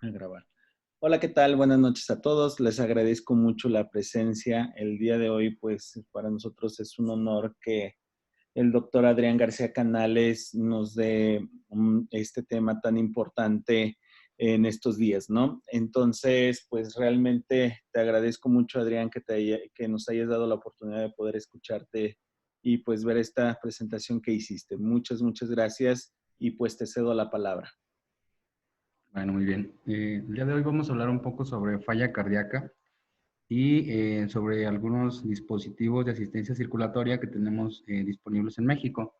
A grabar. Hola, ¿qué tal? Buenas noches a todos. Les agradezco mucho la presencia. El día de hoy, pues para nosotros es un honor que el doctor Adrián García Canales nos dé este tema tan importante en estos días, ¿no? Entonces, pues realmente te agradezco mucho, Adrián, que nos hayas dado la oportunidad de poder escucharte y pues ver esta presentación que hiciste. Muchas, muchas gracias y pues te cedo la palabra. Bueno, muy bien. El día de hoy vamos a hablar un poco sobre falla cardíaca y sobre algunos dispositivos de asistencia circulatoria que tenemos disponibles en México.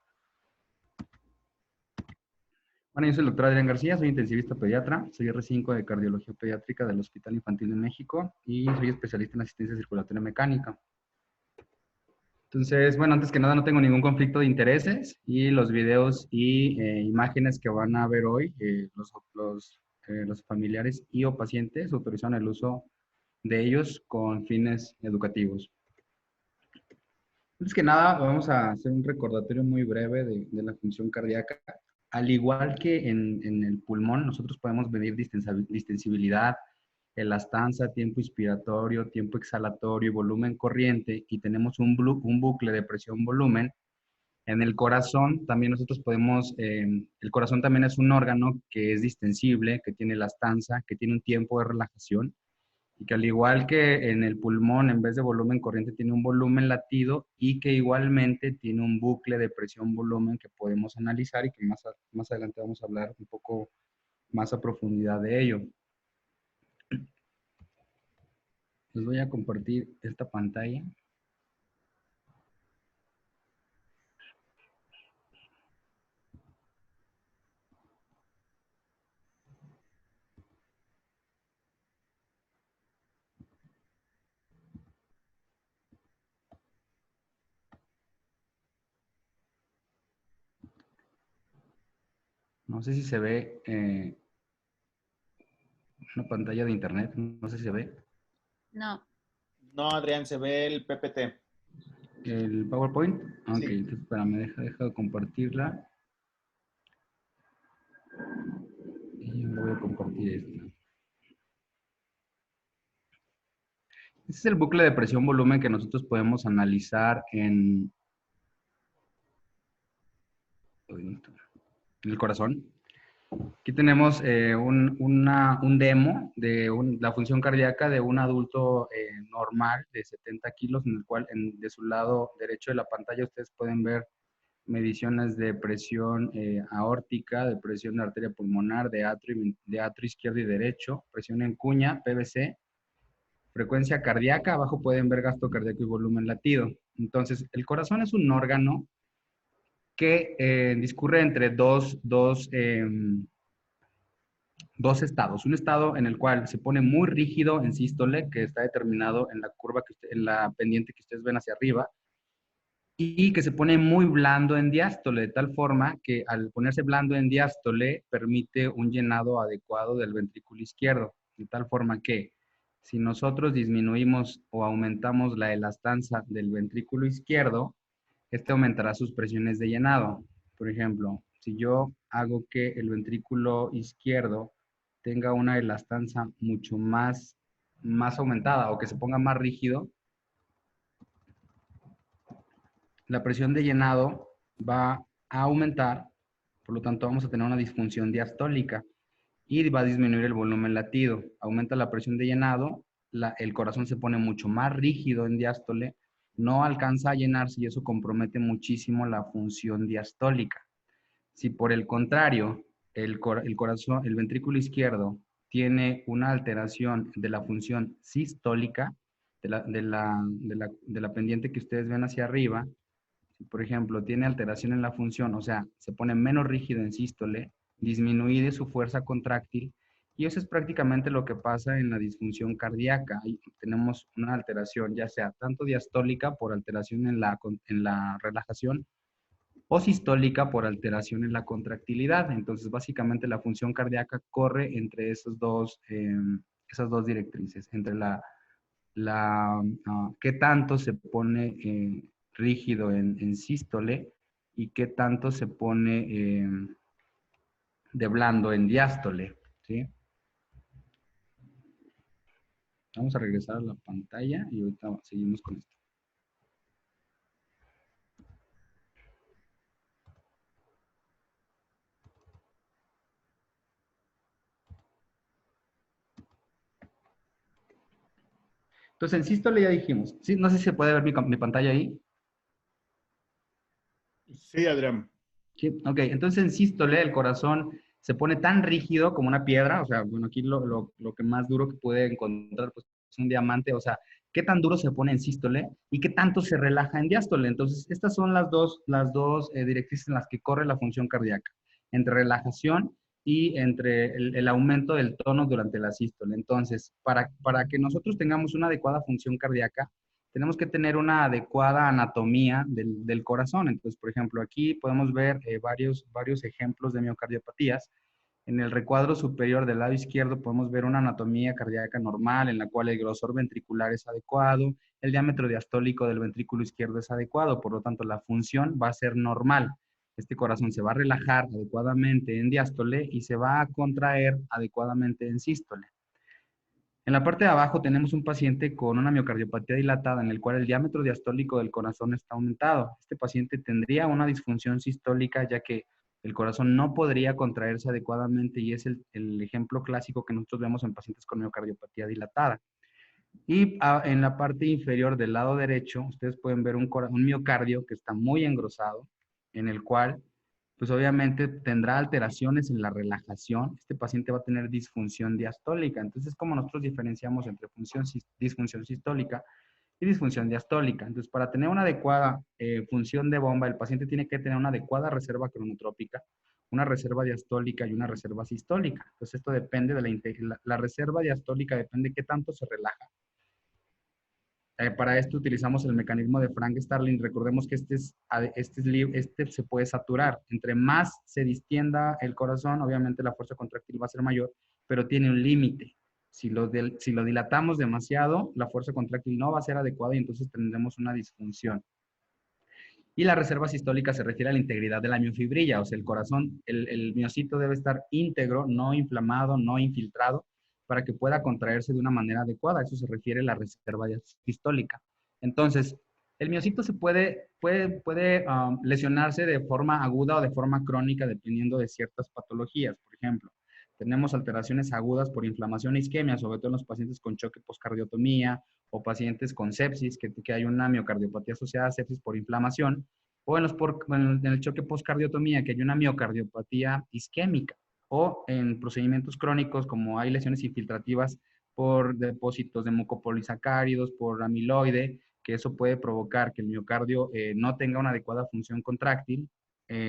Bueno, yo soy el doctor Adrián García, soy intensivista pediatra, soy R5 de Cardiología Pediátrica del Hospital Infantil de México y soy especialista en asistencia circulatoria mecánica. Entonces, bueno, antes que nada no tengo ningún conflicto de intereses y los videos y imágenes que van a ver hoy, los familiares y o pacientes autorizan el uso de ellos con fines educativos. Antes que nada, vamos a hacer un recordatorio muy breve de la función cardíaca. Al igual que en el pulmón, nosotros podemos medir distensibilidad, elastanza, tiempo inspiratorio, tiempo exhalatorio y volumen corriente, y tenemos un bucle de presión-volumen. En el corazón también nosotros podemos, el corazón también es un órgano que es distensible, que tiene elastanza, que tiene un tiempo de relajación, y que al igual que en el pulmón, en vez de volumen corriente, tiene un volumen latido y que igualmente tiene un bucle de presión-volumen que podemos analizar y que más adelante vamos a hablar un poco más a profundidad de ello. Les voy a compartir esta pantalla. No sé si se ve una pantalla de internet, no sé si se ve. No. No, Adrián, se ve el PPT. ¿El PowerPoint? Ok, Sí. entonces espérame, deja de compartirla. Y voy a compartir esto. Este es el bucle de presión-volumen que nosotros podemos analizar en el corazón. Aquí tenemos un demo de la función cardíaca de un adulto normal de 70 kilos, en el cual de su lado derecho de la pantalla ustedes pueden ver mediciones de presión aórtica, de presión de arteria pulmonar, de atrio izquierdo y derecho, presión en cuña, PVC, frecuencia cardíaca, abajo pueden ver gasto cardíaco y volumen latido. Entonces, el corazón es un órgano que discurre entre dos estados. Un estado en el cual se pone muy rígido en sístole, que está determinado en la curva, en la pendiente que ustedes ven hacia arriba, y que se pone muy blando en diástole, de tal forma que al ponerse blando en diástole permite un llenado adecuado del ventrículo izquierdo, de tal forma que si nosotros disminuimos o aumentamos la elastanza del ventrículo izquierdo, este aumentará sus presiones de llenado. Por ejemplo, si yo hago que el ventrículo izquierdo tenga una elastanza mucho más aumentada o que se ponga más rígido, la presión de llenado va a aumentar, por lo tanto vamos a tener una disfunción diastólica y va a disminuir el volumen latido. Aumenta la presión de llenado, el corazón se pone mucho más rígido en diástole, no alcanza a llenarse y eso compromete muchísimo la función diastólica. Si por el contrario el corazón, el ventrículo izquierdo tiene una alteración de la función sistólica, de la pendiente que ustedes ven hacia arriba, si por ejemplo tiene alteración en la función, o sea, se pone menos rígido en sístole, disminuye su fuerza contráctil, y eso es prácticamente lo que pasa en la disfunción cardíaca. Ahí tenemos una alteración, ya sea tanto diastólica por alteración en la relajación, o sistólica por alteración en la contractilidad. Entonces, básicamente la función cardíaca corre entre esas dos directrices, entre qué tanto se pone rígido en sístole y qué tanto se pone de blando en diástole, ¿sí? Vamos a regresar a la pantalla y ahorita seguimos con esto. Entonces, en sístole ya dijimos. Sí, no sé si se puede ver mi pantalla ahí. Sí, Adrián. Sí, ok. Entonces, en sístole, el corazón se pone tan rígido como una piedra. O sea, bueno, aquí lo que más duro que puede encontrar pues, es un diamante. O sea, qué tan duro se pone en sístole y qué tanto se relaja en diástole. Entonces, estas son las dos directrices en las que corre la función cardíaca, entre relajación y entre el aumento del tono durante la sístole. Entonces, para que nosotros tengamos una adecuada función cardíaca, tenemos que tener una adecuada anatomía del corazón. Entonces, por ejemplo, aquí podemos ver varios ejemplos de miocardiopatías. En el recuadro superior del lado izquierdo podemos ver una anatomía cardíaca normal en la cual el grosor ventricular es adecuado, el diámetro diastólico del ventrículo izquierdo es adecuado, por lo tanto la función va a ser normal. Este corazón se va a relajar adecuadamente en diástole y se va a contraer adecuadamente en sístole. En la parte de abajo tenemos un paciente con una miocardiopatía dilatada en el cual el diámetro diastólico del corazón está aumentado. Este paciente tendría una disfunción sistólica ya que el corazón no podría contraerse adecuadamente y es el ejemplo clásico que nosotros vemos en pacientes con miocardiopatía dilatada. Y en la parte inferior del lado derecho, ustedes pueden ver un miocardio que está muy engrosado, en el cual, pues obviamente tendrá alteraciones en la relajación. Este paciente va a tener disfunción diastólica. Entonces, ¿cómo nosotros diferenciamos entre disfunción sistólica y disfunción diastólica? Entonces, para tener una adecuada función de bomba, el paciente tiene que tener una adecuada reserva cronotrópica, una reserva diastólica y una reserva sistólica. Entonces, esto depende de la reserva diastólica, depende de qué tanto se relaja. Para esto utilizamos el mecanismo de Frank-Starling. Recordemos que este se puede saturar. Entre más se distienda el corazón, obviamente la fuerza contractil va a ser mayor, pero tiene un límite. Si lo dilatamos demasiado, la fuerza contractil no va a ser adecuada y entonces tendremos una disfunción. Y la reserva sistólica se refiere a la integridad de la miofibrilla, o sea, el corazón, el miocito debe estar íntegro, no inflamado, no infiltrado, para que pueda contraerse de una manera adecuada. Eso se refiere a la reserva sistólica. Entonces, el miocito puede lesionarse de forma aguda o de forma crónica dependiendo de ciertas patologías. Por ejemplo, tenemos alteraciones agudas por inflamación e isquemia, sobre todo en los pacientes con choque poscardiotomía o pacientes con sepsis, que hay una miocardiopatía asociada a sepsis por inflamación, o en el choque poscardiotomía, que hay una miocardiopatía isquémica, o en procedimientos crónicos como hay lesiones infiltrativas por depósitos de mucopolisacáridos, por amiloide, que eso puede provocar que el miocardio no tenga una adecuada función contráctil,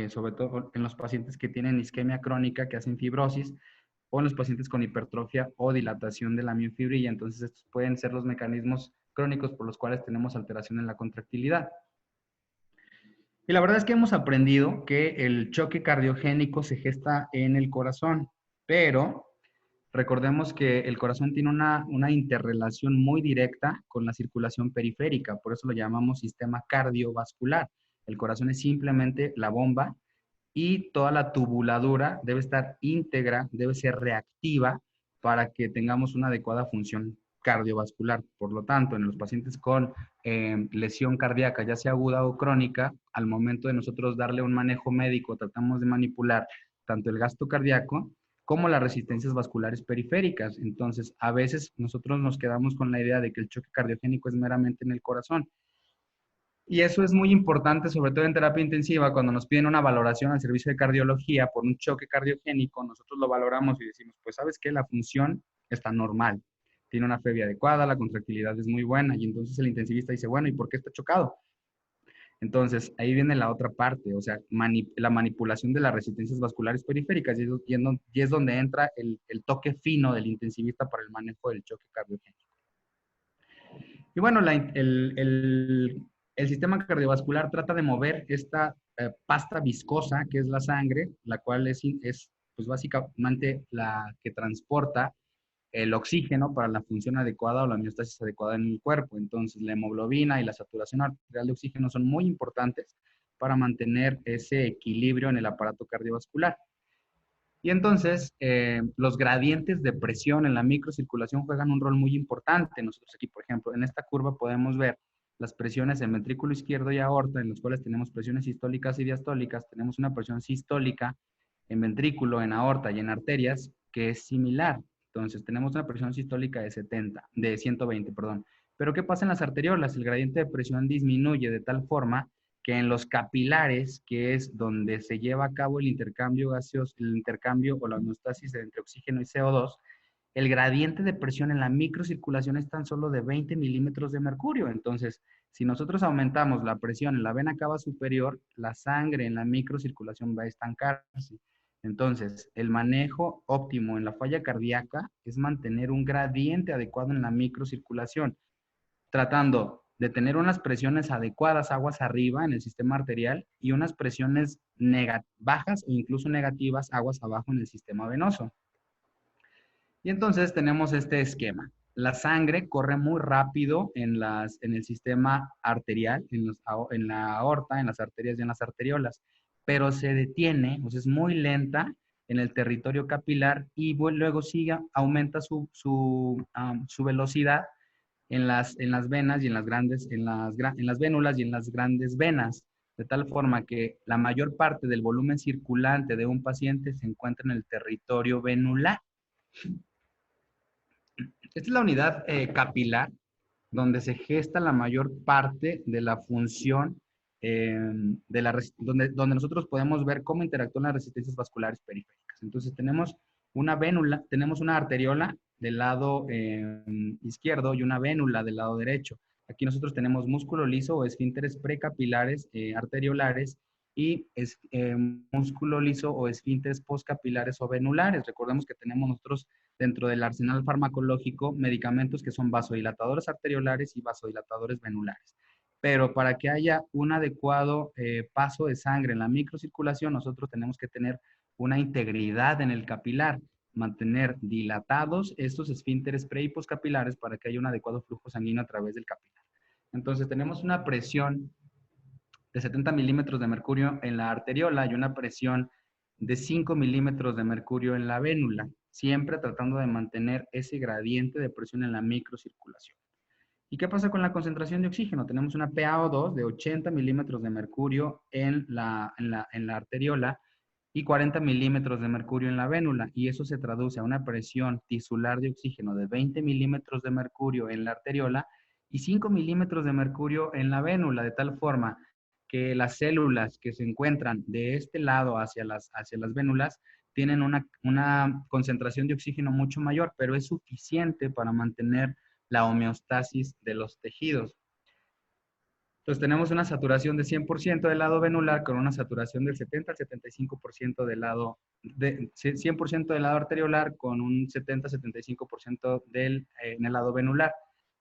sobre todo en los pacientes que tienen isquemia crónica, que hacen fibrosis, o en los pacientes con hipertrofia o dilatación de la miofibrilla. Entonces, estos pueden ser los mecanismos crónicos por los cuales tenemos alteración en la contractilidad. Y la verdad es que hemos aprendido que el choque cardiogénico se gesta en el corazón, pero recordemos que el corazón tiene una interrelación muy directa con la circulación periférica, por eso lo llamamos sistema cardiovascular. El corazón es simplemente la bomba y toda la tubuladura debe estar íntegra, debe ser reactiva para que tengamos una adecuada función cardiovascular. Por lo tanto, en los pacientes con lesión cardíaca, ya sea aguda o crónica, al momento de nosotros darle un manejo médico, tratamos de manipular tanto el gasto cardíaco como las resistencias vasculares periféricas. Entonces, a veces nosotros nos quedamos con la idea de que el choque cardiogénico es meramente en el corazón. Y eso es muy importante, sobre todo en terapia intensiva, cuando nos piden una valoración al servicio de cardiología por un choque cardiogénico, nosotros lo valoramos y decimos, pues sabes que la función está normal, tiene una FEBI adecuada, la contractilidad es muy buena, y entonces el intensivista dice, bueno, ¿y por qué está chocado? Entonces, ahí viene la otra parte, o sea, la manipulación de las resistencias vasculares periféricas, y es donde entra el toque fino del intensivista para el manejo del choque cardiogénico. Y bueno, el sistema cardiovascular trata de mover esta pasta viscosa que es la sangre, la cual es pues básicamente la que transporta el oxígeno para la función adecuada o la homeostasis adecuada en el cuerpo. Entonces, la hemoglobina y la saturación arterial de oxígeno son muy importantes para mantener ese equilibrio en el aparato cardiovascular. Y entonces, los gradientes de presión en la microcirculación juegan un rol muy importante. Nosotros aquí, por ejemplo, en esta curva podemos ver las presiones en ventrículo izquierdo y aorta, en los cuales tenemos presiones sistólicas y diastólicas. Tenemos una presión sistólica en ventrículo, en aorta y en arterias, que es similar. Entonces, tenemos una presión sistólica de 120, perdón. Pero ¿qué pasa en las arteriolas? El gradiente de presión disminuye de tal forma que en los capilares, que es donde se lleva a cabo el intercambio gaseoso, el intercambio o la homeostasis entre oxígeno y CO2, el gradiente de presión en la microcirculación es tan solo de 20 milímetros de mercurio. Entonces, si nosotros aumentamos la presión en la vena cava superior, la sangre en la microcirculación va a estancarse. Entonces, el manejo óptimo en la falla cardíaca es mantener un gradiente adecuado en la microcirculación, tratando de tener unas presiones adecuadas aguas arriba en el sistema arterial y unas presiones bajas o incluso negativas aguas abajo en el sistema venoso. Y entonces tenemos este esquema. La sangre corre muy rápido en el sistema arterial, en la aorta, en las arterias y en las arteriolas, pero se detiene, o sea, es muy lenta en el territorio capilar y luego sigue, aumenta su velocidad en las venas y en las vénulas y en las grandes venas, de tal forma que la mayor parte del volumen circulante de un paciente se encuentra en el territorio venular. Esta es la unidad capilar, donde se gesta la mayor parte de la función, donde nosotros podemos ver cómo interactúan las resistencias vasculares periféricas. Entonces tenemos una vénula, tenemos una arteriola del lado izquierdo y una vénula del lado derecho. Aquí nosotros tenemos músculo liso o esfínteres precapilares arteriolares y músculo liso o esfínteres postcapilares o venulares. Recordemos que tenemos nosotros dentro del arsenal farmacológico medicamentos que son vasodilatadores arteriolares y vasodilatadores venulares. Pero para que haya un adecuado paso de sangre en la microcirculación, nosotros tenemos que tener una integridad en el capilar, mantener dilatados estos esfínteres pre y postcapilares para que haya un adecuado flujo sanguíneo a través del capilar. Entonces tenemos una presión de 70 milímetros de mercurio en la arteriola y una presión de 5 milímetros de mercurio en la vénula, siempre tratando de mantener ese gradiente de presión en la microcirculación. ¿Y qué pasa con la concentración de oxígeno? Tenemos una PaO2 de 80 milímetros de mercurio en la arteriola y 40 milímetros de mercurio en la vénula, y eso se traduce a una presión tisular de oxígeno de 20 milímetros de mercurio en la arteriola y 5 milímetros de mercurio en la vénula, de tal forma que las células que se encuentran de este lado hacia las vénulas tienen una concentración de oxígeno mucho mayor, pero es suficiente para mantener la homeostasis de los tejidos. Entonces tenemos una saturación de 100% del lado venular con una saturación del 70 al 75% del lado, 100% del lado arteriolar con un 70-75% en el lado venular,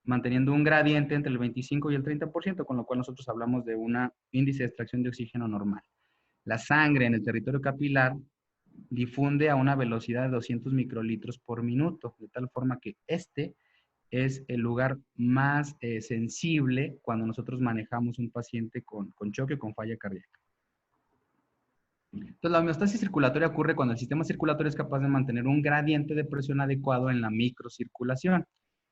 manteniendo un gradiente entre el 25 y el 30%, con lo cual nosotros hablamos de un índice de extracción de oxígeno normal. La sangre en el territorio capilar difunde a una velocidad de 200 microlitros por minuto, de tal forma que este es el lugar más sensible cuando nosotros manejamos un paciente con choque o con falla cardíaca. Entonces, la homeostasis circulatoria ocurre cuando el sistema circulatorio es capaz de mantener un gradiente de presión adecuado en la microcirculación.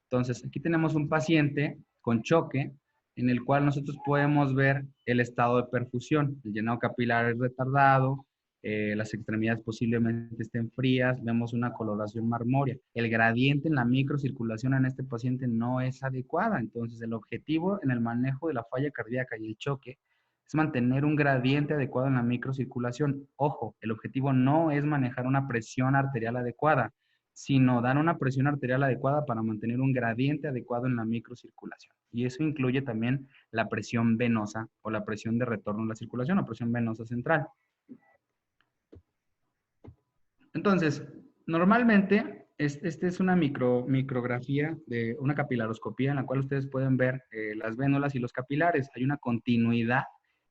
Entonces, aquí tenemos un paciente con choque en el cual nosotros podemos ver el estado de perfusión. El llenado capilar es retardado, las extremidades posiblemente estén frías, vemos una coloración marmórea. El gradiente en la microcirculación en este paciente no es adecuada. Entonces, el objetivo en el manejo de la falla cardíaca y el choque es mantener un gradiente adecuado en la microcirculación. Ojo, el objetivo no es manejar una presión arterial adecuada, sino dar una presión arterial adecuada para mantener un gradiente adecuado en la microcirculación. Y eso incluye también la presión venosa o la presión de retorno a la circulación o presión venosa central. Entonces, normalmente, esta es una micrografía de una capilaroscopía en la cual ustedes pueden ver las vénulas y los capilares. Hay una continuidad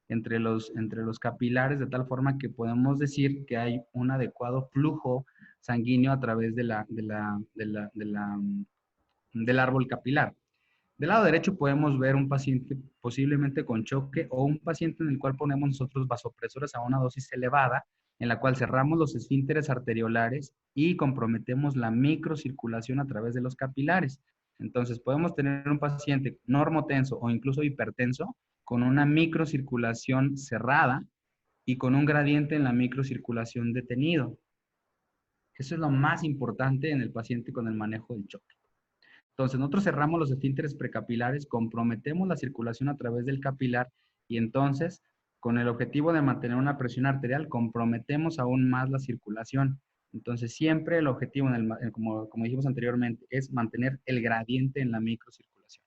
entre los capilares de tal forma que podemos decir que hay un adecuado flujo sanguíneo a través del árbol capilar. Del lado derecho podemos ver un paciente posiblemente con choque o un paciente en el cual ponemos nosotros vasopresores a una dosis elevada en la cual cerramos los esfínteres arteriolares y comprometemos la microcirculación a través de los capilares. Entonces, podemos tener un paciente normotenso o incluso hipertenso con una microcirculación cerrada y con un gradiente en la microcirculación detenido. Eso es lo más importante en el paciente con el manejo del choque. Entonces, nosotros cerramos los esfínteres precapilares, comprometemos la circulación a través del capilar y entonces, con el objetivo de mantener una presión arterial, comprometemos aún más la circulación. Entonces, siempre el objetivo, como dijimos anteriormente, es mantener el gradiente en la microcirculación.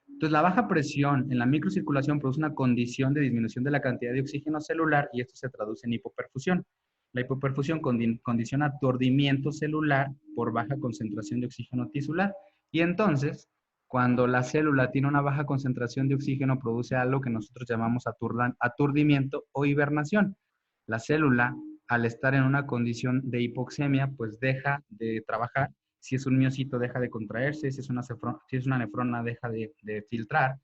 Entonces, la baja presión en la microcirculación produce una condición de disminución de la cantidad de oxígeno celular y esto se traduce en hipoperfusión. La hipoperfusión condiciona aturdimiento celular por baja concentración de oxígeno tisular. Y entonces, cuando la célula tiene una baja concentración de oxígeno, produce algo que nosotros llamamos aturdimiento o hibernación. La célula, al estar en una condición de hipoxemia, pues deja de trabajar. Si es un miocito, deja de contraerse. Si es una nefrona, deja de filtrar.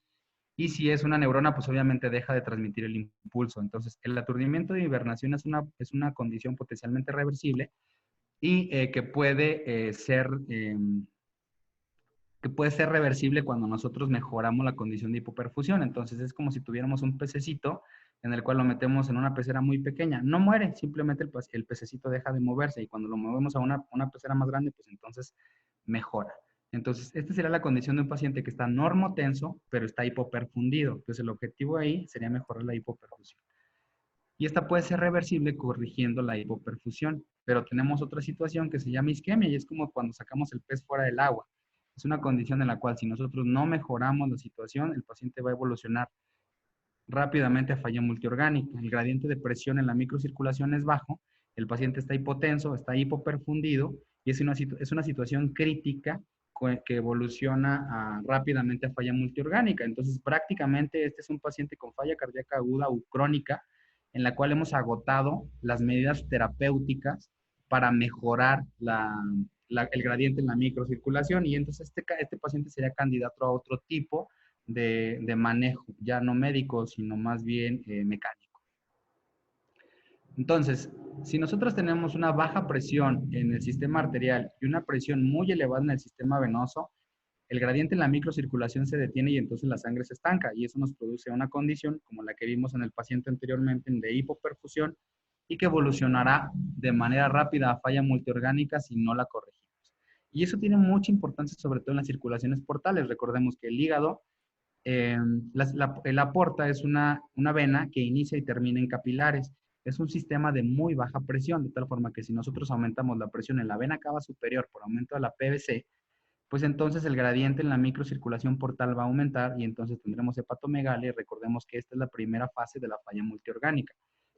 Y si es una neurona, pues obviamente deja de transmitir el impulso. Entonces, el aturdimiento de hibernación es una condición potencialmente reversible y que puede ser reversible cuando nosotros mejoramos la condición de hipoperfusión. Entonces, es como si tuviéramos un pececito en el cual lo metemos en una pecera muy pequeña. No muere, simplemente el pececito deja de moverse y cuando lo movemos a una pecera más grande, pues entonces mejora. Entonces, esta sería la condición de un paciente que está normotenso, pero está hipoperfundido. Entonces, el objetivo ahí sería mejorar la hipoperfusión. Y esta puede ser reversible corrigiendo la hipoperfusión. Pero tenemos otra situación que se llama isquemia y es como cuando sacamos el pez fuera del agua. Es una condición en la cual si nosotros no mejoramos la situación, el paciente va a evolucionar rápidamente a falla multiorgánica. El gradiente de presión en la microcirculación es bajo, el paciente está hipotenso, está hipoperfundido y es una situación crítica que evoluciona rápidamente a falla multiorgánica. Entonces, prácticamente este es un paciente con falla cardíaca aguda o crónica en la cual hemos agotado las medidas terapéuticas para mejorar el gradiente en la microcirculación y entonces este paciente sería candidato a otro tipo de manejo, ya no médico, sino más bien mecánico. Entonces, si nosotros tenemos una baja presión en el sistema arterial y una presión muy elevada en el sistema venoso, el gradiente en la microcirculación se detiene y entonces la sangre se estanca y eso nos produce una condición como la que vimos en el paciente anteriormente de hipoperfusión y que evolucionará de manera rápida a falla multiorgánica si no la corregimos. Y eso tiene mucha importancia sobre todo en las circulaciones portales. Recordemos que el hígado, la porta es una vena que inicia y termina en capilares. Es un sistema de muy baja presión, de tal forma que si nosotros aumentamos la presión en la vena cava superior por aumento de la PVC, pues entonces el gradiente en la microcirculación portal va a aumentar y entonces tendremos hepatomegalia y recordemos que esta es la primera fase de la falla multiorgánica.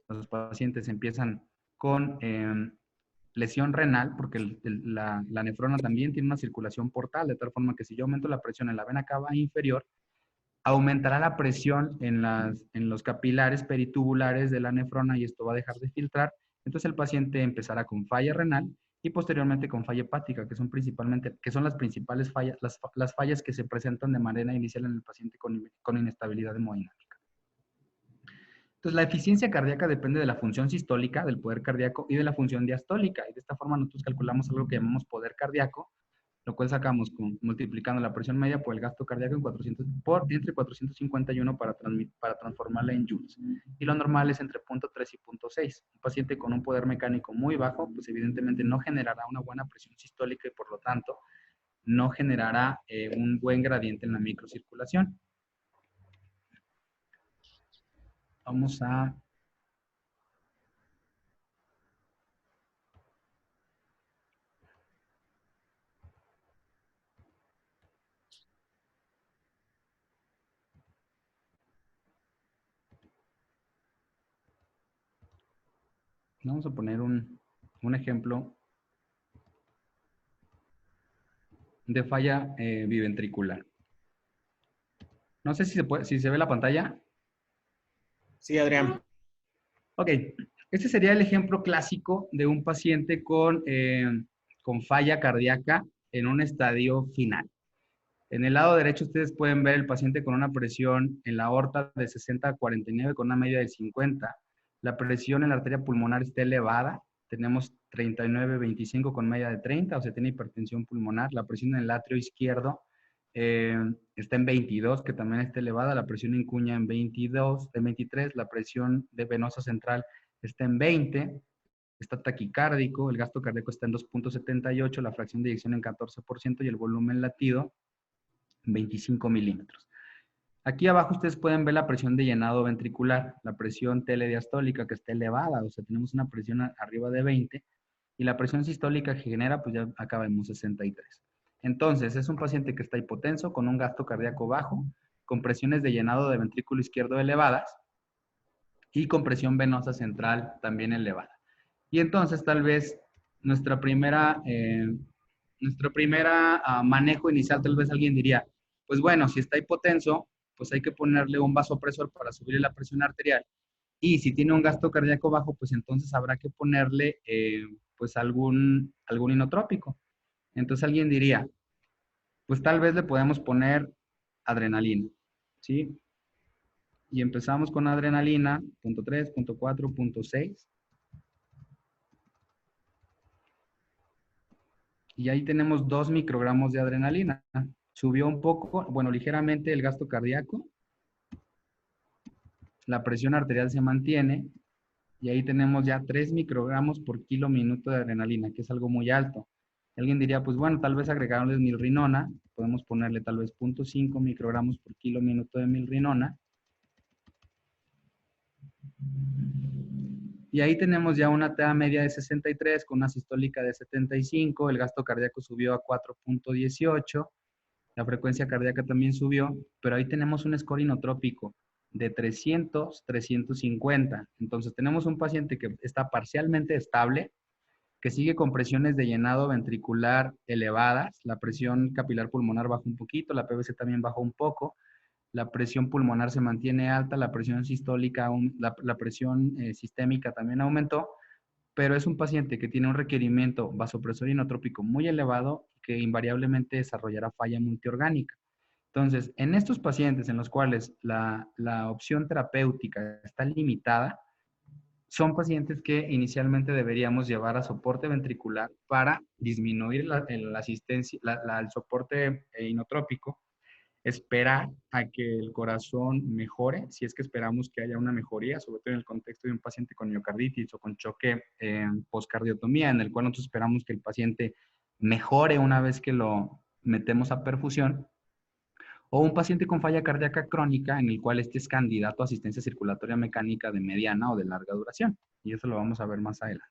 Los pacientes empiezan con lesión renal porque la nefrona también tiene una circulación portal, de tal forma que si yo aumento la presión en la vena cava inferior, aumentará la presión en los capilares peritubulares de la nefrona y esto va a dejar de filtrar. Entonces el paciente empezará con falla renal y posteriormente con falla hepática, que son las principales fallas, las fallas que se presentan de manera inicial en el paciente con inestabilidad hemodinámica. Entonces, la eficiencia cardíaca depende de la función sistólica, del poder cardíaco y de la función diastólica. Y de esta forma nosotros calculamos algo que llamamos poder cardíaco, lo cual sacamos multiplicando la presión media por el gasto cardíaco entre 451 para transformarla en joules. Y lo normal es entre 0.3 y 0.6. Un paciente con un poder mecánico muy bajo, pues evidentemente no generará una buena presión sistólica y por lo tanto no generará un buen gradiente en la microcirculación. Vamos a poner un ejemplo de falla biventricular. No sé si se ve la pantalla. Sí, Adrián. Ok, este sería el ejemplo clásico de un paciente con falla cardíaca en un estadio final. En el lado derecho ustedes pueden ver el paciente con una presión en la aorta de 60 a 49 con una media de 50. la presión en la arteria pulmonar está elevada, tenemos 39-25 con media de 30, o sea, tiene hipertensión pulmonar. La presión en el atrio izquierdo está en 22, que también está elevada. La presión en cuña en 22, en 23. La presión de venosa central está en 20. Está taquicárdico, el gasto cardíaco está en 2.78, la fracción de eyección en 14% y el volumen latido en 25 milímetros. Aquí abajo ustedes pueden ver la presión de llenado ventricular, la presión telediastólica que está elevada, o sea, tenemos una presión arriba de 20 y la presión sistólica que genera, pues ya acá vemos 63. Entonces, es un paciente que está hipotenso con un gasto cardíaco bajo, con presiones de llenado de ventrículo izquierdo elevadas y con presión venosa central también elevada. Y entonces tal vez nuestra primera manejo inicial, tal vez alguien diría, pues bueno, si está hipotenso, pues hay que ponerle un vasopresor para subirle la presión arterial. Y si tiene un gasto cardíaco bajo, pues entonces habrá que ponerle pues algún inotrópico. Entonces alguien diría, pues tal vez le podemos poner adrenalina, ¿sí? Y empezamos con adrenalina, punto 3, punto 4, punto 6. Y ahí tenemos 2 microgramos de adrenalina. Subió un poco, bueno, ligeramente el gasto cardíaco. La presión arterial se mantiene. Y ahí tenemos ya 3 microgramos por kilo minuto de adrenalina, que es algo muy alto. Alguien diría, pues bueno, tal vez agregarles milrinona. Podemos ponerle tal vez 0.5 microgramos por kilo minuto de milrinona. Y ahí tenemos ya una TA media de 63 con una sistólica de 75. El gasto cardíaco subió a 4.18. La frecuencia cardíaca también subió, pero ahí tenemos un score inotrópico de 300, 350. Entonces tenemos un paciente que está parcialmente estable, que sigue con presiones de llenado ventricular elevadas. La presión capilar pulmonar bajó un poquito, la PVC también bajó un poco. La presión pulmonar se mantiene alta, la presión sistólica, la presión sistémica también aumentó, pero es un paciente que tiene un requerimiento vasopresor inotrópico muy elevado que invariablemente desarrollará falla multiorgánica. Entonces, en estos pacientes en los cuales la opción terapéutica está limitada, son pacientes que inicialmente deberíamos llevar a soporte ventricular para disminuir la asistencia, el soporte inotrópico, esperar a que el corazón mejore, si es que esperamos que haya una mejoría, sobre todo en el contexto de un paciente con miocarditis o con choque poscardiotomía, en el cual nosotros esperamos que el paciente mejore una vez que lo metemos a perfusión, o un paciente con falla cardíaca crónica, en el cual este es candidato a asistencia circulatoria mecánica de mediana o de larga duración. Y eso lo vamos a ver más adelante.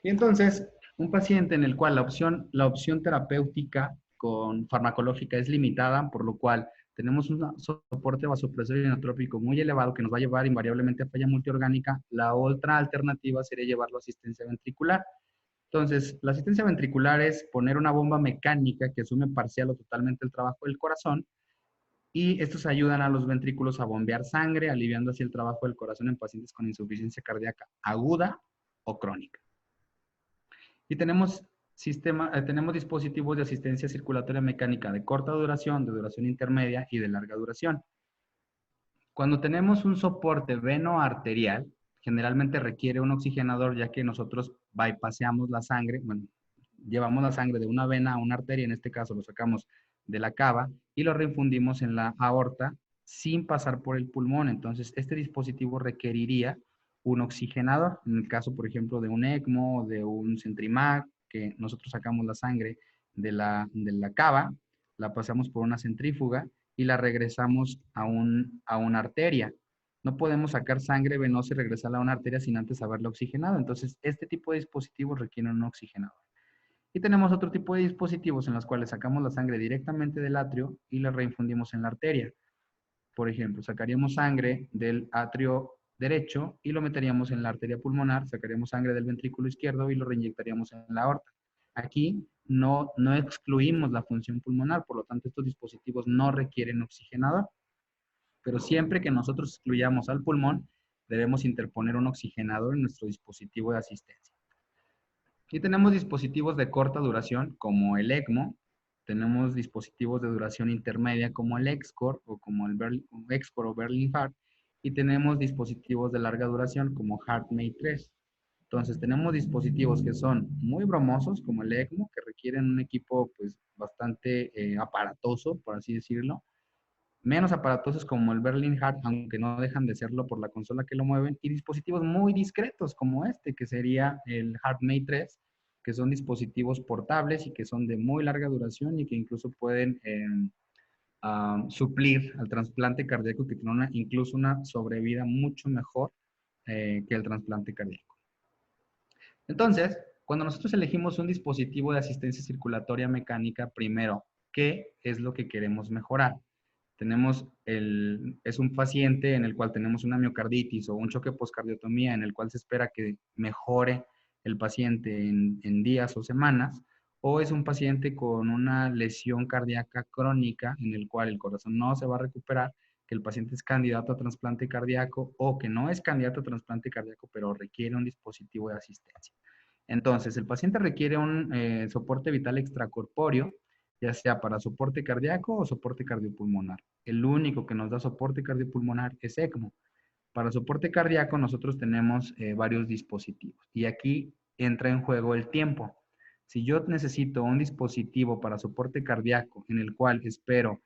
Y entonces, un paciente en el cual la opción terapéutica con farmacológica es limitada, por lo cual tenemos un soporte vasopresor inotrópico muy elevado que nos va a llevar invariablemente a falla multiorgánica, la otra alternativa sería llevarlo a asistencia ventricular. Entonces, la asistencia ventricular es poner una bomba mecánica que asume parcial o totalmente el trabajo del corazón y estos ayudan a los ventrículos a bombear sangre, aliviando así el trabajo del corazón en pacientes con insuficiencia cardíaca aguda o crónica. Y tenemos dispositivos de asistencia circulatoria mecánica de corta duración, de duración intermedia y de larga duración. Cuando tenemos un soporte veno-arterial, generalmente requiere un oxigenador, ya que nosotros bypaseamos la sangre, bueno, llevamos la sangre de una vena a una arteria, en este caso lo sacamos de la cava y lo reinfundimos en la aorta sin pasar por el pulmón. Entonces, este dispositivo requeriría un oxigenador. En el caso, por ejemplo, de un ECMO, de un Centrimag, que nosotros sacamos la sangre de la cava, la pasamos por una centrífuga y la regresamos a una arteria. No podemos sacar sangre venosa y regresarla a una arteria sin antes haberla oxigenado. Entonces, este tipo de dispositivos requieren un oxigenador. Y tenemos otro tipo de dispositivos en los cuales sacamos la sangre directamente del atrio y la reinfundimos en la arteria. Por ejemplo, sacaríamos sangre del atrio derecho y lo meteríamos en la arteria pulmonar, sacaríamos sangre del ventrículo izquierdo y lo reinyectaríamos en la aorta. Aquí no excluimos la función pulmonar, por lo tanto estos dispositivos no requieren oxigenador, pero siempre que nosotros excluyamos al pulmón, debemos interponer un oxigenador en nuestro dispositivo de asistencia. Y tenemos dispositivos de corta duración como el ECMO, tenemos dispositivos de duración intermedia como el EXCOR o como el EXCOR o Berlin Heart, y tenemos dispositivos de larga duración como HeartMate 3. Entonces tenemos dispositivos que son muy bromosos como el ECMO, que requieren un equipo pues bastante aparatoso, por así decirlo, menos aparatosos como el Berlin Heart, aunque no dejan de serlo por la consola que lo mueven, y dispositivos muy discretos como este, que sería el HeartMate 3, que son dispositivos portables y que son de muy larga duración y que incluso pueden suplir al trasplante cardíaco, que tiene incluso una sobrevida mucho mejor que el trasplante cardíaco. Entonces, cuando nosotros elegimos un dispositivo de asistencia circulatoria mecánica, primero, ¿qué es lo que queremos mejorar? Es un paciente en el cual tenemos una miocarditis o un choque postcardiotomía en el cual se espera que mejore el paciente en días o semanas, o es un paciente con una lesión cardíaca crónica en el cual el corazón no se va a recuperar, que el paciente es candidato a trasplante cardíaco o que no es candidato a trasplante cardíaco, pero requiere un dispositivo de asistencia. Entonces, el paciente requiere un soporte vital extracorpóreo, ya sea para soporte cardíaco o soporte cardiopulmonar. El único que nos da soporte cardiopulmonar es ECMO. Para soporte cardíaco nosotros tenemos varios dispositivos y aquí entra en juego el tiempo. Si yo necesito un dispositivo para soporte cardíaco en el cual espero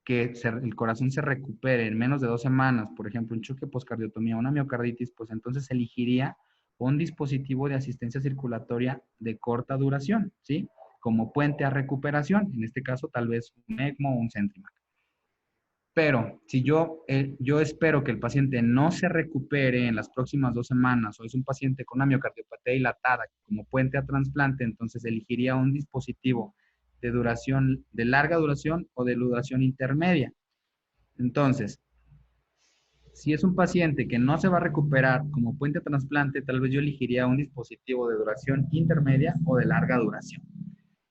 que el corazón se recupere en menos de 2 semanas, por ejemplo, un choque postcardiotomía, una miocarditis, pues entonces elegiría un dispositivo de asistencia circulatoria de corta duración, ¿sí? Como puente a recuperación, en este caso tal vez un ECMO o un CentriMac. Pero si yo espero que el paciente no se recupere en las próximas 2 semanas o es un paciente con una miocardiopatía dilatada como puente a trasplante, entonces elegiría un dispositivo de duración, de larga duración o de duración intermedia. Entonces, si es un paciente que no se va a recuperar como puente a trasplante, tal vez yo elegiría un dispositivo de duración intermedia o de larga duración.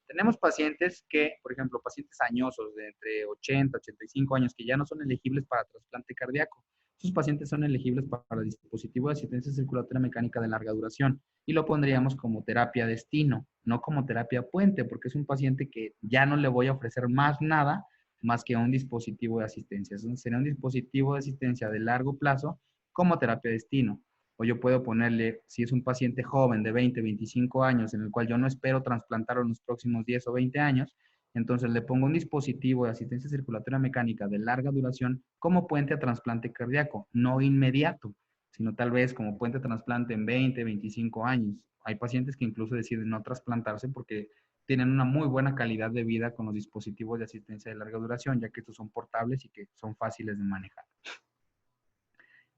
Tenemos pacientes que, por ejemplo, pacientes añosos de entre 80 y 85 años que ya no son elegibles para trasplante cardíaco. Esos pacientes son elegibles para el dispositivo de asistencia circulatoria mecánica de larga duración y lo pondríamos como terapia destino, no como terapia puente, porque es un paciente que ya no le voy a ofrecer más nada más que un dispositivo de asistencia. Entonces, sería un dispositivo de asistencia de largo plazo como terapia destino. O yo puedo ponerle, si es un paciente joven de 20, 25 años, en el cual yo no espero trasplantarlo en los próximos 10 o 20 años, entonces le pongo un dispositivo de asistencia circulatoria mecánica de larga duración como puente a trasplante cardíaco, no inmediato, sino tal vez como puente a trasplante en 20, 25 años. Hay pacientes que incluso deciden no trasplantarse porque tienen una muy buena calidad de vida con los dispositivos de asistencia de larga duración, ya que estos son portables y que son fáciles de manejar.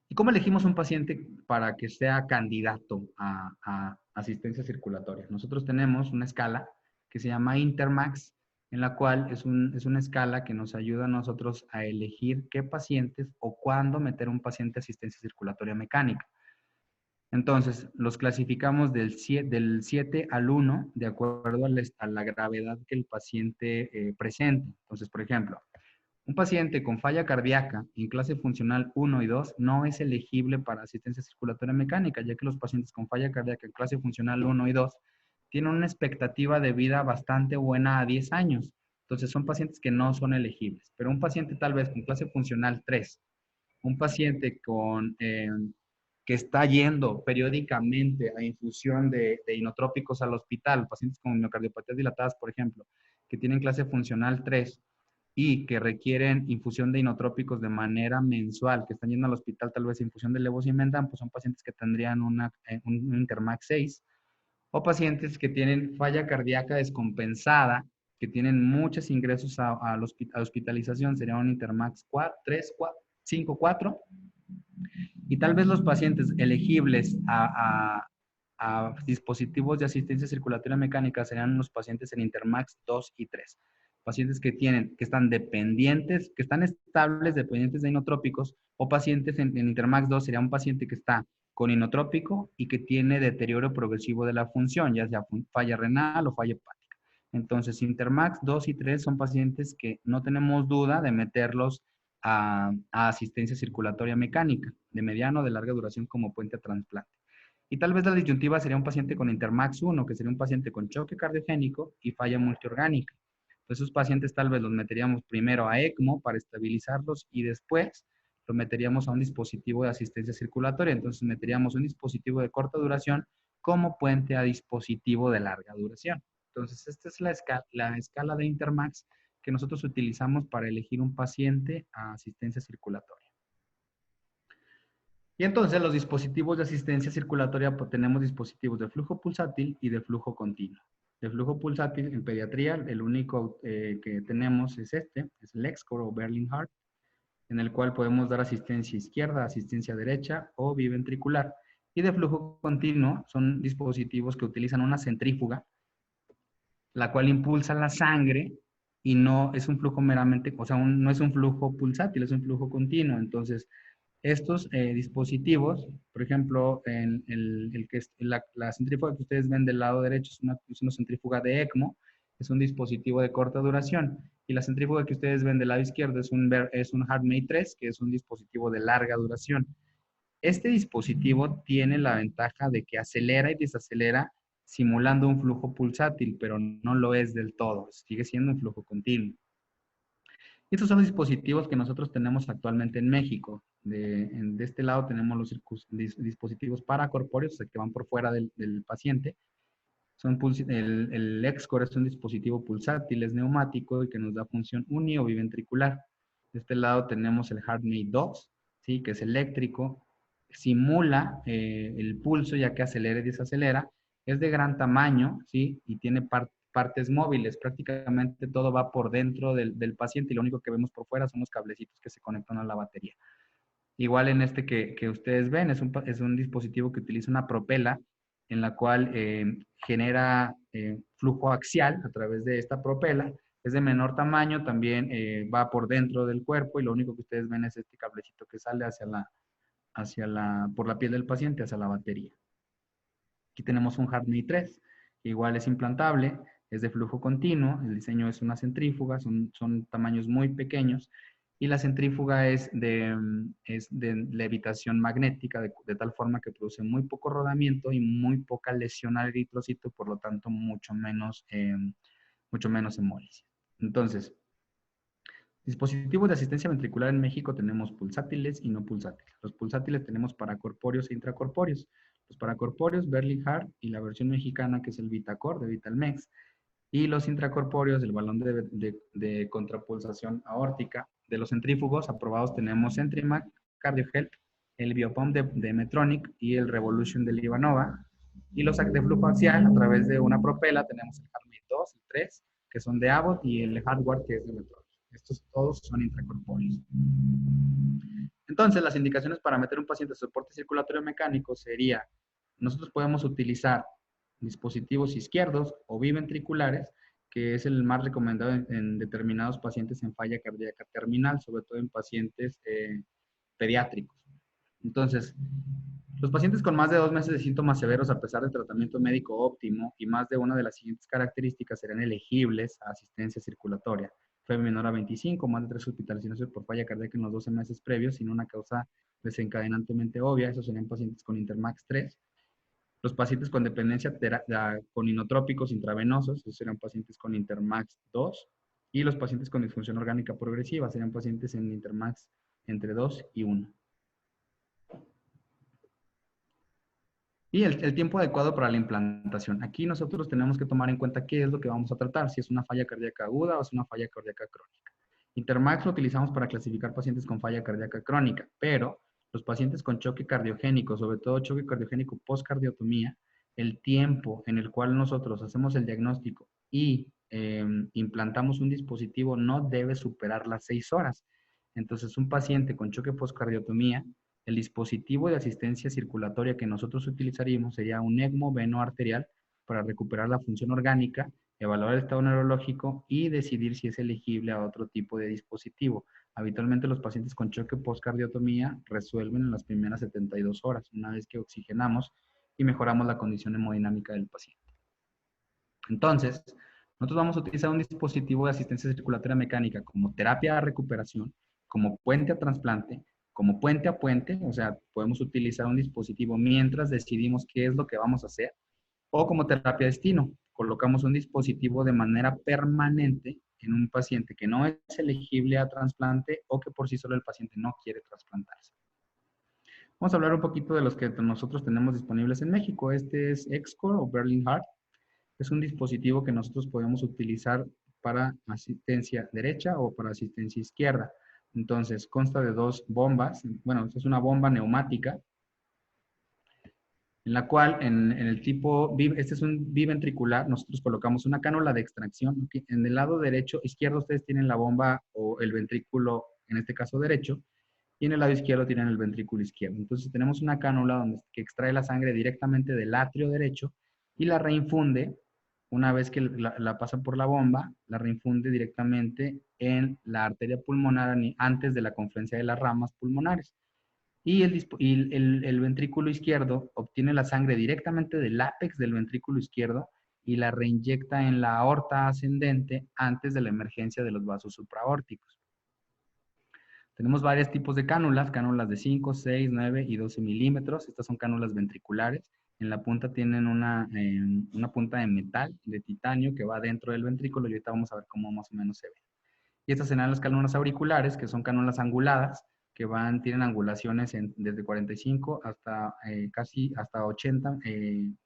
¿Y cómo elegimos un paciente para que sea candidato a asistencia circulatoria? Nosotros tenemos una escala que se llama Intermax, en la cual es una escala que nos ayuda a nosotros a elegir qué pacientes o cuándo meter un paciente a asistencia circulatoria mecánica. Entonces, los clasificamos del 7 al 1 de acuerdo a la gravedad que el paciente presente. Entonces, por ejemplo, un paciente con falla cardíaca en clase funcional 1 y 2 no es elegible para asistencia circulatoria mecánica, ya que los pacientes con falla cardíaca en clase funcional 1 y 2 tienen una expectativa de vida bastante buena a 10 años. Entonces son pacientes que no son elegibles. Pero un paciente tal vez con clase funcional 3, un paciente que está yendo periódicamente a infusión de inotrópicos al hospital, pacientes con miocardiopatías dilatadas, por ejemplo, que tienen clase funcional 3 y que requieren infusión de inotrópicos de manera mensual, que están yendo al hospital tal vez infusión de levosimendan, pues son pacientes que tendrían un Intermax 6, o pacientes que tienen falla cardíaca descompensada, que tienen muchos ingresos a hospitalización, sería un Intermax 4, 3, 4, 5, 4, y tal vez los pacientes elegibles a dispositivos de asistencia circulatoria mecánica serían los pacientes en Intermax 2 y 3. Pacientes que están dependientes, que están estables, dependientes de inotrópicos, o pacientes en Intermax 2 sería un paciente que está con inotrópico y que tiene deterioro progresivo de la función, ya sea falla renal o falla hepática. Entonces, Intermax 2 y 3 son pacientes que no tenemos duda de meterlos a asistencia circulatoria mecánica, de mediano o de larga duración como puente a trasplante. Y tal vez la disyuntiva sería un paciente con Intermax 1, que sería un paciente con choque cardiogénico y falla multiorgánica. Entonces, esos pacientes tal vez los meteríamos primero a ECMO para estabilizarlos y después lo meteríamos a un dispositivo de asistencia circulatoria. Entonces, meteríamos un dispositivo de corta duración como puente a dispositivo de larga duración. Entonces, esta es la escala de Intermax que nosotros utilizamos para elegir un paciente a asistencia circulatoria. Y entonces los dispositivos de asistencia circulatoria, pues tenemos dispositivos de flujo pulsátil y de flujo continuo. De flujo pulsátil en pediatría, el único que tenemos es es el Excore o Berlin Heart, en el cual podemos dar asistencia izquierda, asistencia derecha o biventricular. Y de flujo continuo son dispositivos que utilizan una centrífuga, la cual impulsa la sangre y no es un flujo meramente, o sea, no es un flujo pulsátil, es un flujo continuo. Entonces, estos dispositivos, por ejemplo, la centrífuga que ustedes ven del lado derecho es una centrífuga de ECMO, es un dispositivo de corta duración, y la centrífuga que ustedes ven del lado izquierdo es un HeartMate 3, que es un dispositivo de larga duración. Este dispositivo tiene la ventaja de que acelera y desacelera simulando un flujo pulsátil, pero no lo es del todo, sigue siendo un flujo continuo. Estos son los dispositivos que nosotros tenemos actualmente en México. De este lado tenemos los dispositivos paracorpóreos, o sea, que van por fuera del paciente. El Excore es un dispositivo pulsátil, es neumático y que nos da función uni o biventricular. De este lado tenemos el HeartMate 2, ¿sí? Que es eléctrico, simula el pulso ya que acelera y desacelera. Es de gran tamaño, ¿sí? Y tiene partes móviles. Prácticamente todo va por dentro del paciente y lo único que vemos por fuera son los cablecitos que se conectan a la batería. Igual en este que ustedes ven, es un dispositivo que utiliza una propela en la cual genera flujo axial a través de esta propela. Es de menor tamaño, también va por dentro del cuerpo y lo único que ustedes ven es este cablecito que sale por la piel del paciente hacia la batería. Aquí tenemos un HeartMate 3, que igual es implantable, es de flujo continuo, el diseño es una centrífuga, son tamaños muy pequeños, y la centrífuga es de levitación magnética, de tal forma que produce muy poco rodamiento y muy poca lesión al eritrocito, por lo tanto mucho menos hemólisis. Entonces, dispositivos de asistencia ventricular en México tenemos pulsátiles y no pulsátiles. Los pulsátiles tenemos paracorpóreos e intracorpóreos. Los paracorpóreos, Berlin Heart, y la versión mexicana que es el Vitacor de Vitalmex. Y los intracorpóreos, el balón de contrapulsación aórtica. De los centrífugos aprobados tenemos Centrimac, CardioHelp, el Biopump de Medtronic y el Revolution de Livanova. Y los de flujo axial a través de una propela tenemos el HeartMate 2 y 3, que son de Abbott, y el Hardware, que es de Medtronic. Estos todos son intracorpóreos. Entonces, las indicaciones para meter un paciente de soporte circulatorio mecánico sería, nosotros podemos utilizar dispositivos izquierdos o biventriculares, que es el más recomendado en determinados pacientes en falla cardíaca terminal, sobre todo en pacientes pediátricos. Entonces, los pacientes con más de 2 meses de síntomas severos a pesar de tratamiento médico óptimo y más de una de las siguientes características serán elegibles a asistencia circulatoria. Fiebre menor a 25, más de 3 hospitalizaciones por falla cardíaca en los 12 meses previos sin una causa desencadenantemente obvia. Esos serían pacientes con Intermax 3. Los pacientes con dependencia con inotrópicos intravenosos, esos serían pacientes con Intermax 2. Y los pacientes con disfunción orgánica progresiva serían pacientes en Intermax entre 2 y 1. Y el tiempo adecuado para la implantación. Aquí nosotros tenemos que tomar en cuenta qué es lo que vamos a tratar, si es una falla cardíaca aguda o es una falla cardíaca crónica. Intermax lo utilizamos para clasificar pacientes con falla cardíaca crónica, pero los pacientes con choque cardiogénico, sobre todo choque cardiogénico postcardiotomía, el tiempo en el cual nosotros hacemos el diagnóstico y implantamos un dispositivo no debe superar las 6 horas. Entonces, un paciente con choque postcardiotomía, el dispositivo de asistencia circulatoria que nosotros utilizaríamos sería un ECMO veno-arterial para recuperar la función orgánica, evaluar el estado neurológico y decidir si es elegible a otro tipo de dispositivo. Habitualmente los pacientes con choque postcardiotomía resuelven en las primeras 72 horas, una vez que oxigenamos y mejoramos la condición hemodinámica del paciente. Entonces, nosotros vamos a utilizar un dispositivo de asistencia circulatoria mecánica como terapia de recuperación, como puente a trasplante, como puente a puente, o sea, podemos utilizar un dispositivo mientras decidimos qué es lo que vamos a hacer, o como terapia destino. Colocamos un dispositivo de manera permanente en un paciente que no es elegible a trasplante o que por sí solo el paciente no quiere trasplantarse. Vamos a hablar un poquito de los que nosotros tenemos disponibles en México. Este es XCOR o Berlin Heart. Es un dispositivo que nosotros podemos utilizar para asistencia derecha o para asistencia izquierda. Entonces, consta de dos bombas. Bueno, es una bomba neumática en la cual en el tipo, este es un biventricular, nosotros colocamos una cánula de extracción. En el lado derecho, izquierdo, ustedes tienen la bomba o el ventrículo, en este caso derecho, y en el lado izquierdo tienen el ventrículo izquierdo. Entonces tenemos una cánula que extrae la sangre directamente del atrio derecho y la reinfunde, una vez que la pasa por la bomba, la reinfunde directamente en la arteria pulmonar antes de la confluencia de las ramas pulmonares. Y el ventrículo izquierdo obtiene la sangre directamente del ápex del ventrículo izquierdo y la reinyecta en la aorta ascendente antes de la emergencia de los vasos supraórticos. Tenemos varios tipos de cánulas de 5, 6, 9 y 12 milímetros. Estas son cánulas ventriculares. En la punta tienen una punta de metal, de titanio, que va dentro del ventrículo y ahorita vamos a ver cómo más o menos se ve. Y estas serán las cánulas auriculares, que son cánulas anguladas, que tienen angulaciones desde 45 hasta casi hasta 80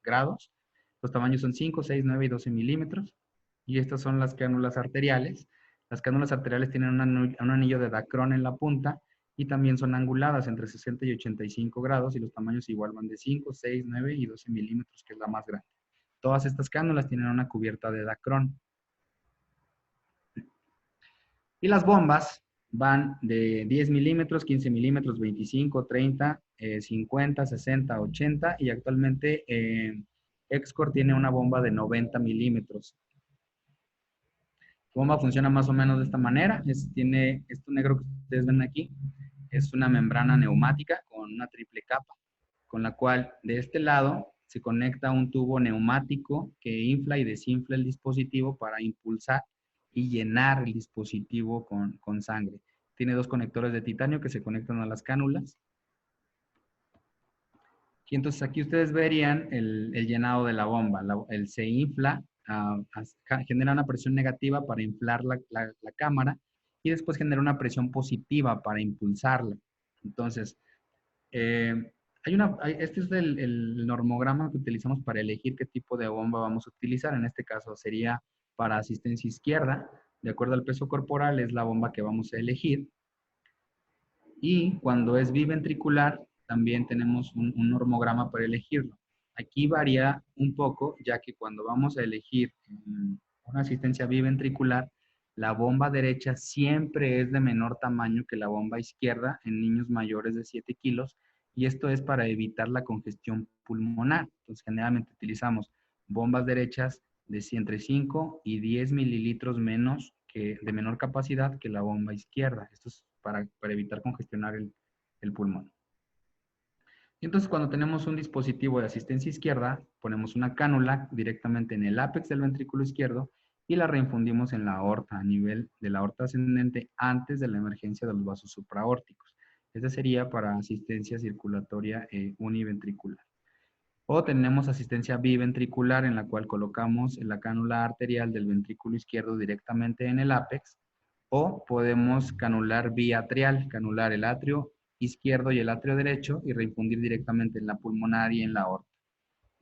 grados. Los tamaños son 5, 6, 9 y 12 milímetros. Y estas son las cánulas arteriales. Las cánulas arteriales tienen un anillo de Dacron en la punta y también son anguladas entre 60 y 85 grados y los tamaños igual van de 5, 6, 9 y 12 milímetros, que es la más grande. Todas estas cánulas tienen una cubierta de Dacron. Y las bombas van de 10 milímetros, 15 milímetros, 25, 30, 50, 60, 80 y actualmente XCOR tiene una bomba de 90 milímetros. La bomba funciona más o menos de esta manera. Tiene esto negro que ustedes ven aquí. Es una membrana neumática con una triple capa, con la cual de este lado se conecta un tubo neumático que infla y desinfla el dispositivo para impulsar y llenar el dispositivo con sangre. Tiene dos conectores de titanio que se conectan a las cánulas. Y entonces aquí ustedes verían el llenado de la bomba. Se infla, genera una presión negativa para inflar la cámara y después genera una presión positiva para impulsarla. Entonces, este es el normograma que utilizamos para elegir qué tipo de bomba vamos a utilizar. En este caso sería para asistencia izquierda. De acuerdo al peso corporal es la bomba que vamos a elegir. Y cuando es biventricular, también tenemos un normograma para elegirlo. Aquí varía un poco, ya que cuando vamos a elegir una asistencia biventricular, la bomba derecha siempre es de menor tamaño que la bomba izquierda en niños mayores de 7 kilos, y esto es para evitar la congestión pulmonar. Entonces, generalmente utilizamos bombas derechas de entre 5 y 10 mililitros menos de menor capacidad que la bomba izquierda. Esto es para evitar congestionar el pulmón. Y entonces, cuando tenemos un dispositivo de asistencia izquierda, ponemos una cánula directamente en el ápex del ventrículo izquierdo y la reinfundimos en la aorta, a nivel de la aorta ascendente, antes de la emergencia de los vasos supraórticos. Esta sería para asistencia circulatoria univentricular. O tenemos asistencia biventricular, en la cual colocamos la cánula arterial del ventrículo izquierdo directamente en el ápex, o podemos canular biatrial, canular el atrio izquierdo y el atrio derecho y reinfundir directamente en la pulmonar y en la aorta.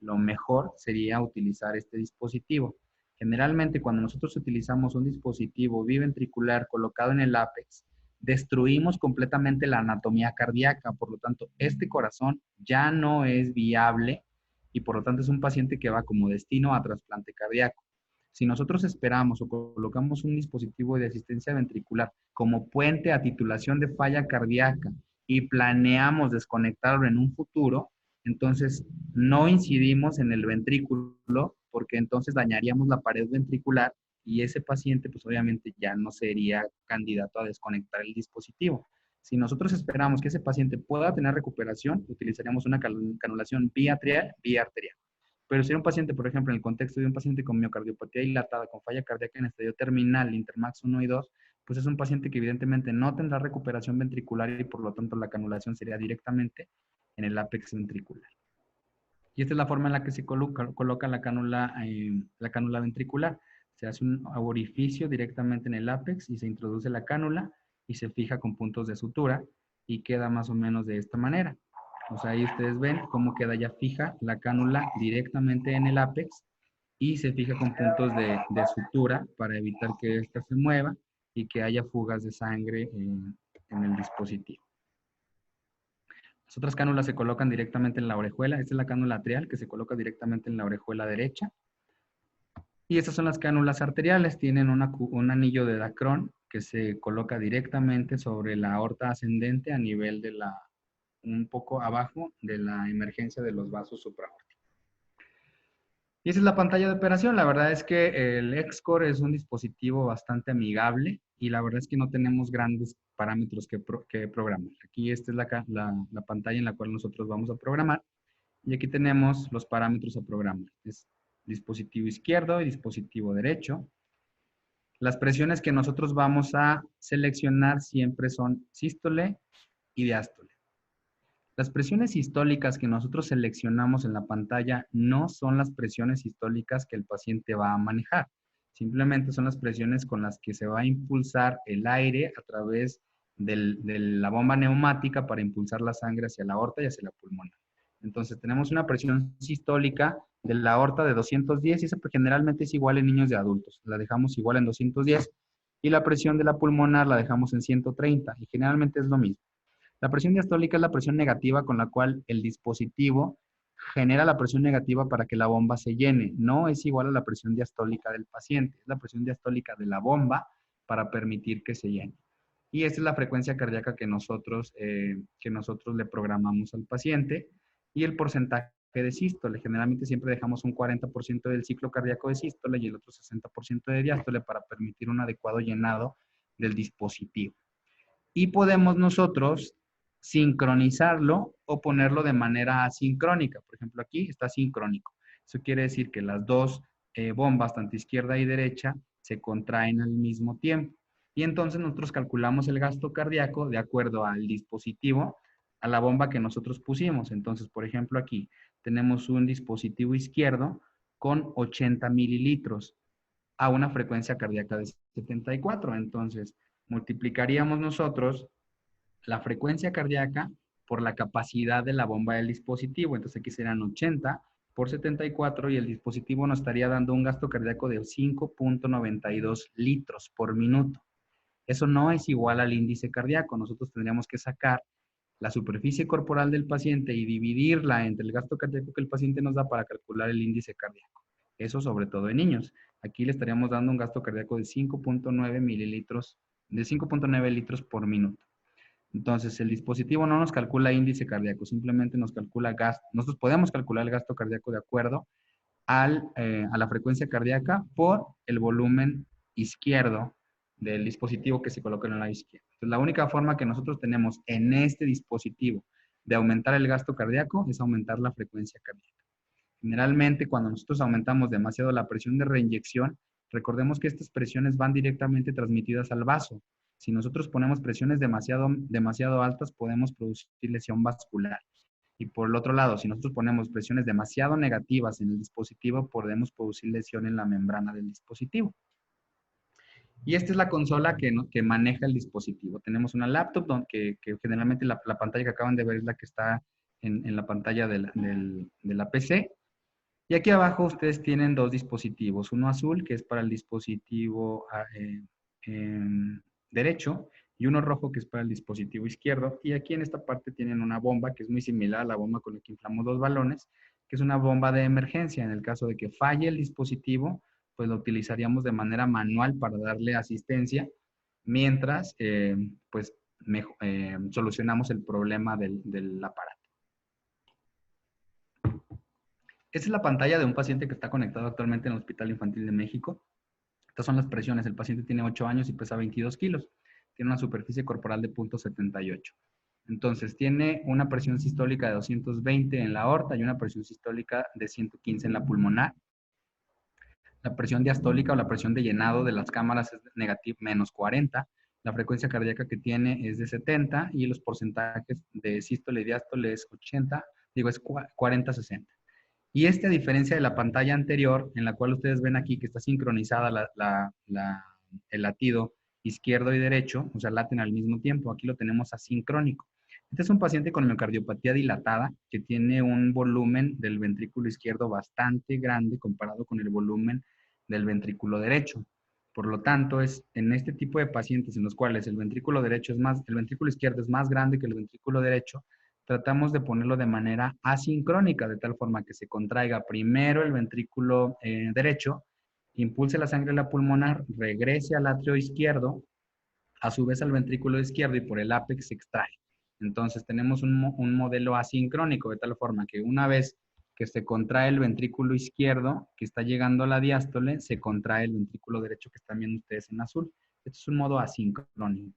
Lo mejor sería utilizar este dispositivo. Generalmente, cuando nosotros utilizamos un dispositivo biventricular colocado en el ápex, destruimos completamente la anatomía cardíaca. Por lo tanto, este corazón ya no es viable y por lo tanto es un paciente que va como destino a trasplante cardíaco. Si nosotros esperamos o colocamos un dispositivo de asistencia ventricular como puente a titulación de falla cardíaca y planeamos desconectarlo en un futuro, entonces no incidimos en el ventrículo porque entonces dañaríamos la pared ventricular y ese paciente pues obviamente ya no sería candidato a desconectar el dispositivo. Si nosotros esperamos que ese paciente pueda tener recuperación, utilizaríamos una canulación biatrial, vía arterial. Pero si era un paciente, por ejemplo, en el contexto de un paciente con miocardiopatía dilatada, con falla cardíaca en estadio terminal, Intermax 1 y 2, pues es un paciente que evidentemente no tendrá recuperación ventricular y por lo tanto la canulación sería directamente en el ápex ventricular. Y esta es la forma en la que se coloca la cánula ventricular. Se hace un orificio directamente en el ápex y se introduce la cánula y se fija con puntos de sutura y queda más o menos de esta manera. O sea, ahí ustedes ven cómo queda ya fija la cánula directamente en el ápex y se fija con puntos de sutura para evitar que ésta se mueva y que haya fugas de sangre en el dispositivo. Las otras cánulas se colocan directamente en la orejuela. Esta es la cánula atrial que se coloca directamente en la orejuela derecha. Y estas son las cánulas arteriales. Tienen un anillo de Dacron que se coloca directamente sobre la aorta ascendente a nivel de un poco abajo de la emergencia de los vasos supraórticos. Y esa es la pantalla de operación. La verdad es que el XCOR es un dispositivo bastante amigable y la verdad es que no tenemos grandes parámetros que programar. Aquí esta es la pantalla en la cual nosotros vamos a programar y aquí tenemos los parámetros a programar. Es dispositivo izquierdo y dispositivo derecho. Las presiones que nosotros vamos a seleccionar siempre son sístole y diástole. Las presiones sistólicas que nosotros seleccionamos en la pantalla no son las presiones sistólicas que el paciente va a manejar. Simplemente son las presiones con las que se va a impulsar el aire a través de la bomba neumática para impulsar la sangre hacia la aorta y hacia la pulmonar. Entonces tenemos una presión sistólica de la aorta de 210 y esa generalmente es igual en niños y adultos. La dejamos igual en 210 y la presión de la pulmonar la dejamos en 130 y generalmente es lo mismo. La presión diastólica es la presión negativa con la cual el dispositivo genera la presión negativa para que la bomba se llene. No es igual a la presión diastólica del paciente, es la presión diastólica de la bomba para permitir que se llene. Y esta es la frecuencia cardíaca que nosotros le programamos al paciente y el porcentaje de sístole. Generalmente siempre dejamos un 40% del ciclo cardíaco de sístole y el otro 60% de diástole para permitir un adecuado llenado del dispositivo. Y podemos nosotros sincronizarlo o ponerlo de manera asincrónica. Por ejemplo, aquí está sincrónico. Eso quiere decir que las dos bombas, tanto izquierda y derecha, se contraen al mismo tiempo. Y entonces nosotros calculamos el gasto cardíaco de acuerdo al dispositivo, a la bomba que nosotros pusimos. Entonces, por ejemplo, aquí tenemos un dispositivo izquierdo con 80 mililitros a una frecuencia cardíaca de 74. Entonces, multiplicaríamos nosotros la frecuencia cardíaca por la capacidad de la bomba del dispositivo. Entonces aquí serán 80 por 74 y el dispositivo nos estaría dando un gasto cardíaco de 5.92 litros por minuto. Eso no es igual al índice cardíaco. Nosotros tendríamos que sacar la superficie corporal del paciente y dividirla entre el gasto cardíaco que el paciente nos da para calcular el índice cardíaco. Eso sobre todo en niños. Aquí le estaríamos dando un gasto cardíaco de 5.9 mililitros, de 5.9 litros por minuto. Entonces, el dispositivo no nos calcula índice cardíaco, simplemente nos calcula gasto. Nosotros podemos calcular el gasto cardíaco de acuerdo a la frecuencia cardíaca por el volumen izquierdo del dispositivo que se coloca en el lado izquierdo. Entonces, la única forma que nosotros tenemos en este dispositivo de aumentar el gasto cardíaco es aumentar la frecuencia cardíaca. Generalmente, cuando nosotros aumentamos demasiado la presión de reinyección, recordemos que estas presiones van directamente transmitidas al vaso. Si nosotros ponemos presiones demasiado altas, podemos producir lesión vascular. Y por el otro lado, si nosotros ponemos presiones demasiado negativas en el dispositivo, podemos producir lesión en la membrana del dispositivo. Y esta es la consola que maneja el dispositivo. Tenemos una laptop que generalmente la pantalla que acaban de ver es la que está en la pantalla de la PC. Y aquí abajo ustedes tienen dos dispositivos. Uno azul, que es para el dispositivo derecho, y uno rojo, que es para el dispositivo izquierdo. Y aquí en esta parte tienen una bomba que es muy similar a la bomba con la que inflamos los balones, que es una bomba de emergencia. En el caso de que falle el dispositivo, pues lo utilizaríamos de manera manual para darle asistencia, mientras solucionamos el problema del aparato. Esta es la pantalla de un paciente que está conectado actualmente en el Hospital Infantil de México. Estas son las presiones. El paciente tiene 8 años y pesa 22 kilos. Tiene una superficie corporal de 0.78. Entonces, tiene una presión sistólica de 220 en la aorta y una presión sistólica de 115 en la pulmonar. La presión diastólica o la presión de llenado de las cámaras es negativa, menos 40. La frecuencia cardíaca que tiene es de 70 y los porcentajes de sístole y diástole es 80, es 40-60. Y a diferencia de la pantalla anterior, en la cual ustedes ven aquí que está sincronizada el latido izquierdo y derecho, o sea, laten al mismo tiempo, aquí lo tenemos asincrónico. Este es un paciente con miocardiopatía dilatada que tiene un volumen del ventrículo izquierdo bastante grande comparado con el volumen del ventrículo derecho. Por lo tanto, es en este tipo de pacientes en los cuales el ventrículo izquierdo es más grande que el ventrículo derecho, tratamos de ponerlo de manera asincrónica, de tal forma que se contraiga primero el ventrículo derecho, impulse la sangre a la pulmonar, regrese al atrio izquierdo, a su vez al ventrículo izquierdo y por el ápex se extrae. Entonces tenemos un modelo asincrónico, de tal forma que una vez que se contrae el ventrículo izquierdo, que está llegando a la diástole, se contrae el ventrículo derecho que están viendo ustedes en azul. Este es un modo asincrónico.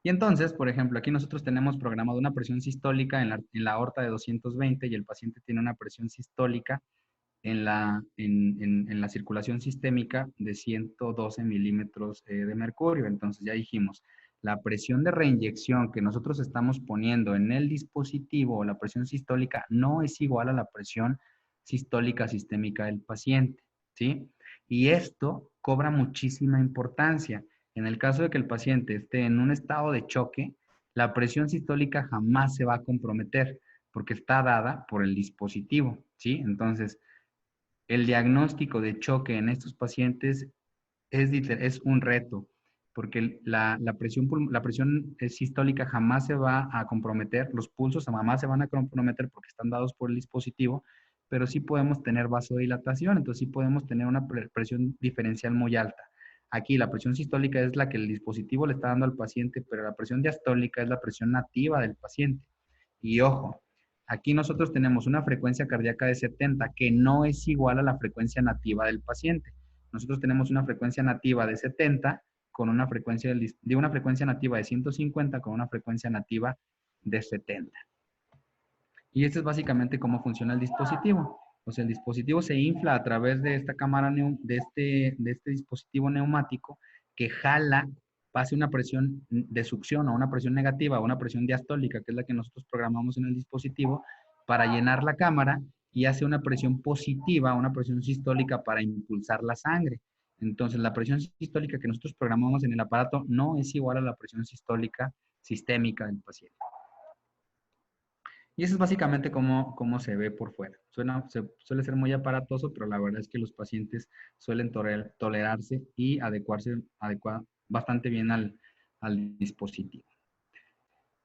Y entonces, por ejemplo, aquí nosotros tenemos programado una presión sistólica en la aorta de 220 y el paciente tiene una presión sistólica en la circulación sistémica de 112 milímetros de mercurio. Entonces ya dijimos, la presión de reinyección que nosotros estamos poniendo en el dispositivo o la presión sistólica no es igual a la presión sistólica sistémica del paciente, ¿sí? Y esto cobra muchísima importancia. En el caso de que el paciente esté en un estado de choque, la presión sistólica jamás se va a comprometer porque está dada por el dispositivo, ¿sí? Entonces, el diagnóstico de choque en estos pacientes es un reto, porque la presión sistólica jamás se va a comprometer, los pulsos jamás se van a comprometer porque están dados por el dispositivo, pero sí podemos tener vasodilatación, entonces sí podemos tener una presión diferencial muy alta. Aquí la presión sistólica es la que el dispositivo le está dando al paciente, pero la presión diastólica es la presión nativa del paciente. Y ojo, aquí nosotros tenemos una frecuencia cardíaca de 70 que no es igual a la frecuencia nativa del paciente. Nosotros tenemos una frecuencia nativa de 70 con una frecuencia nativa de 150 con una frecuencia nativa de 70. Y esto es básicamente cómo funciona el dispositivo. O sea, el dispositivo se infla a través de esta cámara, de este dispositivo neumático que jala, pase una presión de succión o una presión negativa o una presión diastólica, que es la que nosotros programamos en el dispositivo, para llenar la cámara y hace una presión positiva, una presión sistólica para impulsar la sangre. Entonces, la presión sistólica que nosotros programamos en el aparato no es igual a la presión sistólica sistémica del paciente. Y eso es básicamente cómo se ve por fuera. Suele ser muy aparatoso, pero la verdad es que los pacientes suelen tolerarse y adecuarse bastante bien al dispositivo.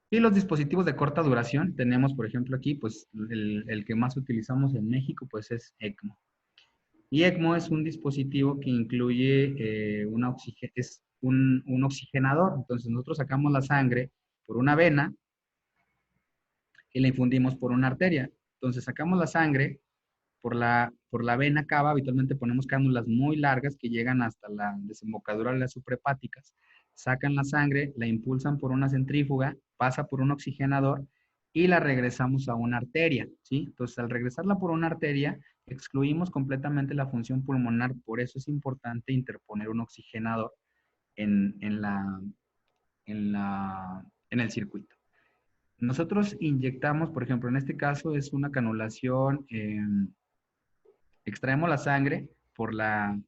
Y los dispositivos de corta duración, tenemos por ejemplo aquí, pues el que más utilizamos en México, pues es ECMO. Y ECMO es un dispositivo que incluye un oxigenador. Entonces nosotros sacamos la sangre por una vena y la infundimos por una arteria. Entonces sacamos la sangre por la vena cava, habitualmente ponemos cánulas muy largas que llegan hasta la desembocadura de las suprahepáticas, sacan la sangre, la impulsan por una centrífuga, pasa por un oxigenador y la regresamos a una arteria, ¿sí? Entonces al regresarla por una arteria, excluimos completamente la función pulmonar, por eso es importante interponer un oxigenador en el circuito. Nosotros inyectamos, por ejemplo, en este caso es una canulación, extraemos la sangre por una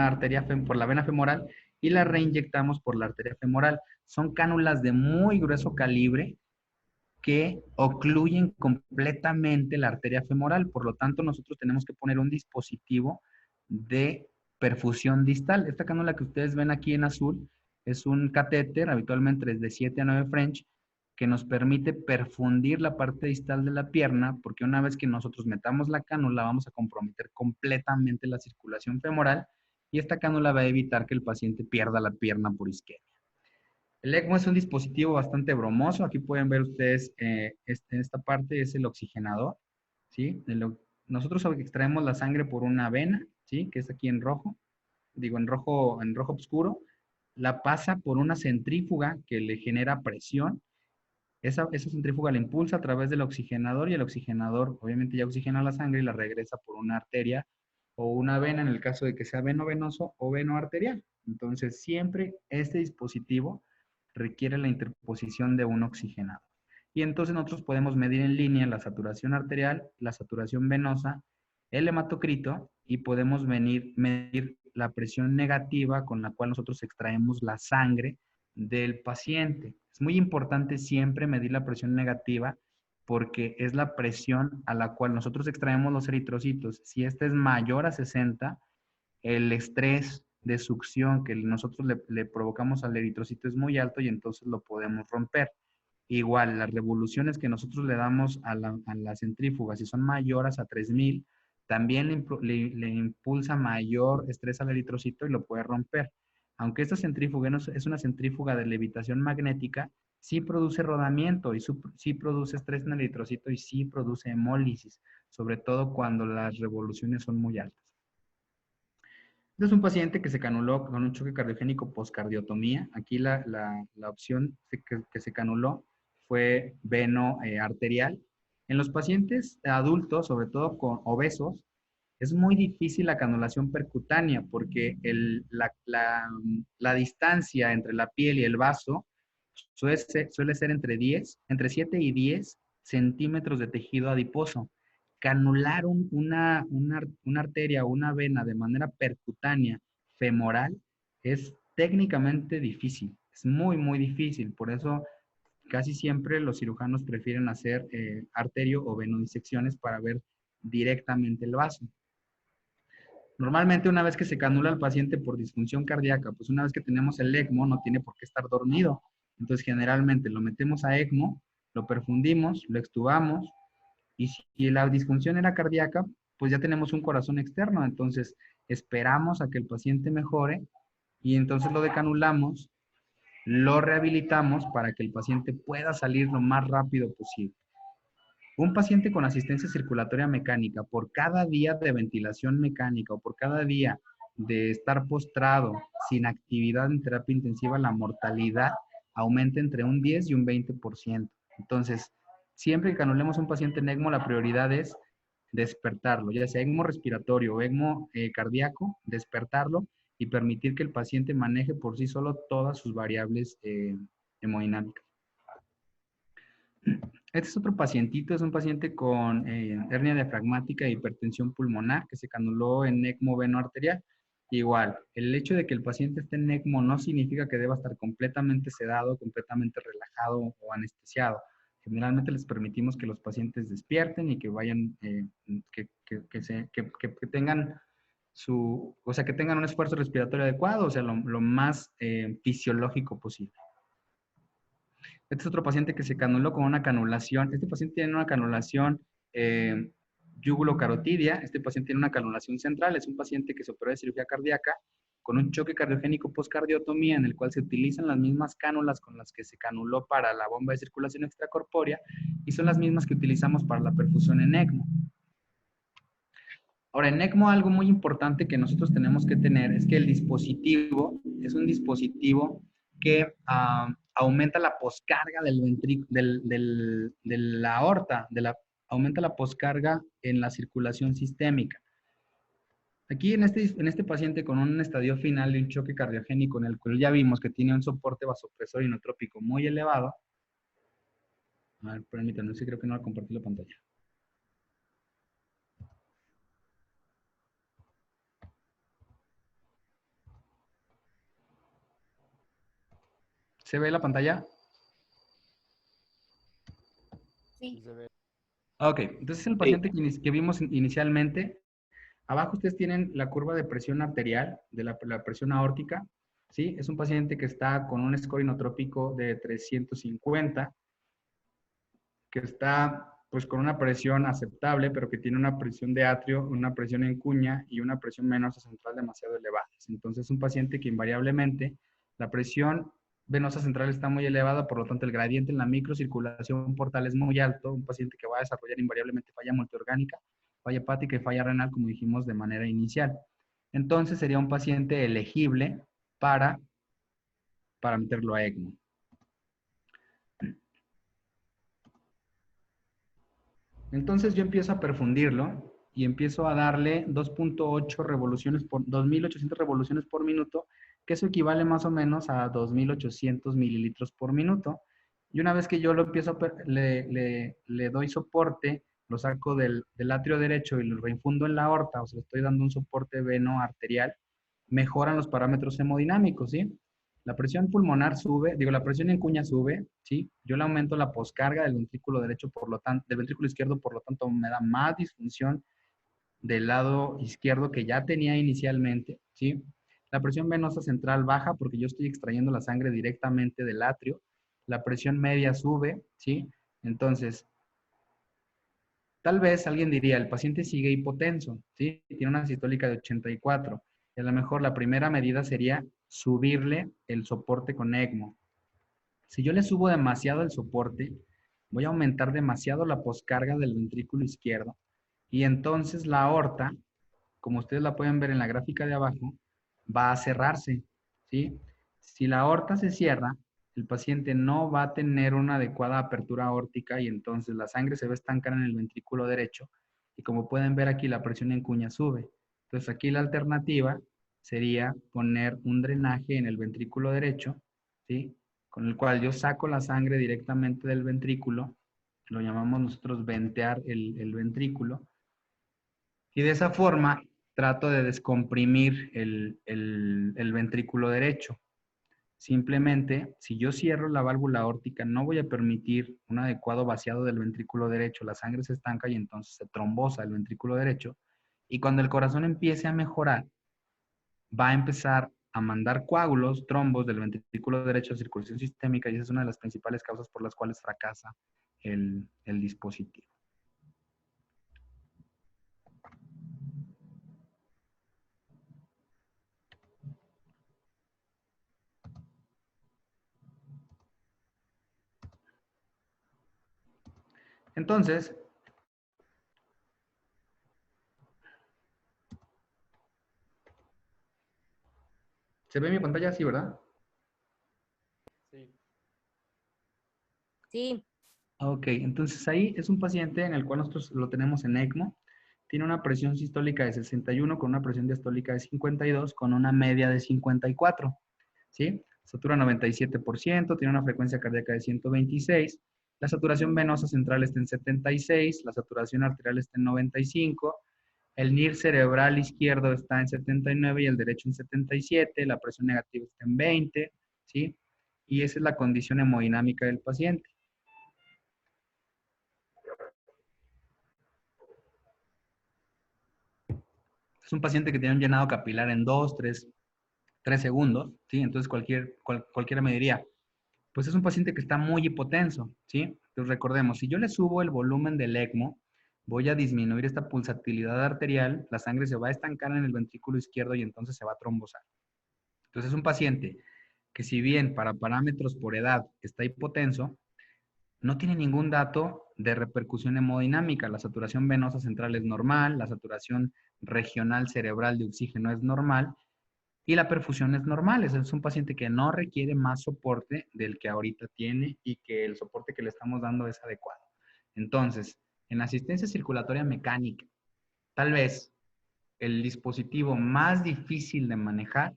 arteria, por la vena femoral y la reinyectamos por la arteria femoral. Son cánulas de muy grueso calibre que ocluyen completamente la arteria femoral. Por lo tanto, nosotros tenemos que poner un dispositivo de perfusión distal. Esta cánula que ustedes ven aquí en azul es un catéter, habitualmente es de 7 a 9 French, que nos permite perfundir la parte distal de la pierna, porque una vez que nosotros metamos la cánula, vamos a comprometer completamente la circulación femoral y esta cánula va a evitar que el paciente pierda la pierna por isquemia. El ECMO es un dispositivo bastante bromoso. Aquí pueden ver ustedes, esta parte es el oxigenador, ¿sí? Nosotros extraemos la sangre por una vena, ¿sí? Que es aquí en rojo, digo en rojo oscuro, la pasa por una centrífuga que le genera presión. Esa centrífuga la impulsa a través del oxigenador y el oxigenador obviamente ya oxigena la sangre y la regresa por una arteria o una vena en el caso de que sea veno-venoso o veno-arterial. Entonces, siempre este dispositivo requiere la interposición de un oxigenador. Y entonces nosotros podemos medir en línea la saturación arterial, la saturación venosa, el hematocrito y podemos medir la presión negativa con la cual nosotros extraemos la sangre del paciente. Es muy importante siempre medir la presión negativa porque es la presión a la cual nosotros extraemos los eritrocitos. Si esta es mayor a 60, el estrés de succión que nosotros le provocamos al eritrocito es muy alto y entonces lo podemos romper. Igual, las revoluciones que nosotros le damos a la centrífuga, si son mayores a 3000, también le impulsa mayor estrés al eritrocito y lo puede romper. Aunque esta centrífuga es una centrífuga de levitación magnética, sí produce rodamiento y sí produce estrés en el eritrocito y sí produce hemólisis, sobre todo cuando las revoluciones son muy altas. Este es un paciente que se canuló con un choque cardiogénico postcardiotomía. Aquí la opción que se canuló fue veno arterial. En los pacientes adultos, sobre todo con obesos, es muy difícil la canulación percutánea porque la distancia entre la piel y el vaso suele ser entre 7 y 10 centímetros de tejido adiposo. Canular una arteria o una vena de manera percutánea femoral es técnicamente difícil, es muy, muy difícil. Por eso casi siempre los cirujanos prefieren hacer arterio o venodisecciones para ver directamente el vaso. Normalmente una vez que se canula al paciente por disfunción cardíaca, pues una vez que tenemos el ECMO no tiene por qué estar dormido. Entonces generalmente lo metemos a ECMO, lo perfundimos, lo extubamos y si la disfunción era cardíaca, pues ya tenemos un corazón externo. Entonces esperamos a que el paciente mejore y entonces lo decanulamos, lo rehabilitamos para que el paciente pueda salir lo más rápido posible. Un paciente con asistencia circulatoria mecánica, por cada día de ventilación mecánica o por cada día de estar postrado sin actividad en terapia intensiva, la mortalidad aumenta entre un 10 y un 20%. Entonces, siempre que canulemos un paciente en ECMO, la prioridad es despertarlo, ya sea ECMO respiratorio o ECMO cardíaco, despertarlo y permitir que el paciente maneje por sí solo todas sus variables hemodinámicas. Este es otro pacientito, es un paciente con hernia diafragmática e hipertensión pulmonar que se canuló en ECMO veno-arterial. Igual, el hecho de que el paciente esté en ECMO no significa que deba estar completamente sedado, completamente relajado o anestesiado. Generalmente les permitimos que los pacientes despierten y que vayan, que tengan o sea, que tengan un esfuerzo respiratorio adecuado, o sea, lo más fisiológico posible. Este es otro paciente que se canuló con una canulación. Este paciente tiene una canulación yugulocarotidia. Este paciente tiene una canulación central. Es un paciente que se operó de cirugía cardíaca con un choque cardiogénico postcardiotomía en el cual se utilizan las mismas cánulas con las que se canuló para la bomba de circulación extracorpórea y son las mismas que utilizamos para la perfusión en ECMO. Ahora, en ECMO algo muy importante que nosotros tenemos que tener es que el dispositivo es un dispositivo que aumenta la poscarga de la aorta, aumenta la poscarga en la circulación sistémica. Aquí en este paciente con un estadio final de un choque cardiogénico en el cual ya vimos que tiene un soporte vasopresor inotrópico muy elevado. A ver, permítanme, sí creo que no va a compartir la pantalla. ¿Se ve la pantalla? Sí. Ok, entonces el paciente que vimos inicialmente, abajo ustedes tienen la curva de presión arterial, de la presión aórtica, ¿sí? Es un paciente que está con un score inotrópico de 350, que está pues con una presión aceptable, pero que tiene una presión de atrio, una presión en cuña y una presión venosa central demasiado elevadas. Entonces es un paciente que invariablemente la presión venosa central está muy elevada, por lo tanto el gradiente en la microcirculación portal es muy alto, un paciente que va a desarrollar invariablemente falla multiorgánica, falla hepática y falla renal, como dijimos de manera inicial. entonces sería un paciente elegible para, meterlo a ECMO. Entonces yo empiezo a perfundirlo y empiezo a darle 2.8 revoluciones por 2.800 revoluciones por minuto, que eso equivale más o menos a 2.800 mililitros por minuto. Y una vez que yo lo empiezo le doy soporte, lo saco del atrio derecho y lo reinfundo en la aorta, o sea, le estoy dando un soporte veno arterial, mejoran los parámetros hemodinámicos, ¿sí? La presión pulmonar sube, digo, la presión en cuña sube, ¿sí? Yo le aumento la poscarga del ventrículo derecho, por lo tanto, del ventrículo izquierdo, por lo tanto, me da más disfunción del lado izquierdo que ya tenía inicialmente, ¿sí? La presión venosa central baja porque yo estoy extrayendo la sangre directamente del atrio. La presión media sube, ¿sí? Entonces, tal vez alguien diría, el paciente sigue hipotenso, ¿sí? Tiene una sistólica de 84. Y a lo mejor la primera medida sería subirle el soporte con ECMO. Si yo le subo demasiado el soporte, voy a aumentar demasiado la poscarga del ventrículo izquierdo y entonces la aorta, como ustedes la pueden ver en la gráfica de abajo, va a cerrarse, ¿sí? Si la aorta se cierra, el paciente no va a tener una adecuada apertura aórtica y entonces la sangre se va a estancar en el ventrículo derecho y como pueden ver aquí la presión en cuña sube. Entonces aquí la alternativa sería poner un drenaje en el ventrículo derecho, ¿sí? Con el cual yo saco la sangre directamente del ventrículo, lo llamamos nosotros ventear el ventrículo, y de esa forma trato de descomprimir el ventrículo derecho. Simplemente, si yo cierro la válvula aórtica, no voy a permitir un adecuado vaciado del ventrículo derecho. La sangre se estanca y entonces se trombosa el ventrículo derecho. Y cuando el corazón empiece a mejorar, va a empezar a mandar coágulos, trombos del ventrículo derecho a circulación sistémica y esa es una de las principales causas por las cuales fracasa el dispositivo. Entonces, ¿se ve mi pantalla así, verdad? Sí. Sí. Ok, entonces ahí es un paciente en el cual nosotros lo tenemos en ECMO. Tiene una presión sistólica de 61 con una presión diastólica de 52 con una media de 54, ¿sí? Satura 97%, tiene una frecuencia cardíaca de 126, la saturación venosa central está en 76, la saturación arterial está en 95, el NIR cerebral izquierdo está en 79 y el derecho en 77, la presión negativa está en 20, ¿sí? Y esa es la condición hemodinámica del paciente. Es un paciente que tiene un llenado capilar en 2, 3 segundos, ¿sí? Entonces cualquiera me diría, pues es un paciente que está muy hipotenso, ¿sí? Entonces recordemos, si yo le subo el volumen del ECMO, voy a disminuir esta pulsatilidad arterial, la sangre se va a estancar en el ventrículo izquierdo y entonces se va a trombosar. Entonces es un paciente que si bien para parámetros por edad está hipotenso, no tiene ningún dato de repercusión hemodinámica. La saturación venosa central es normal, la saturación regional cerebral de oxígeno es normal y la perfusión es normal. Es un paciente que no requiere más soporte del que ahorita tiene y que el soporte que le estamos dando es adecuado. Entonces, en asistencia circulatoria mecánica, tal vez el dispositivo más difícil de manejar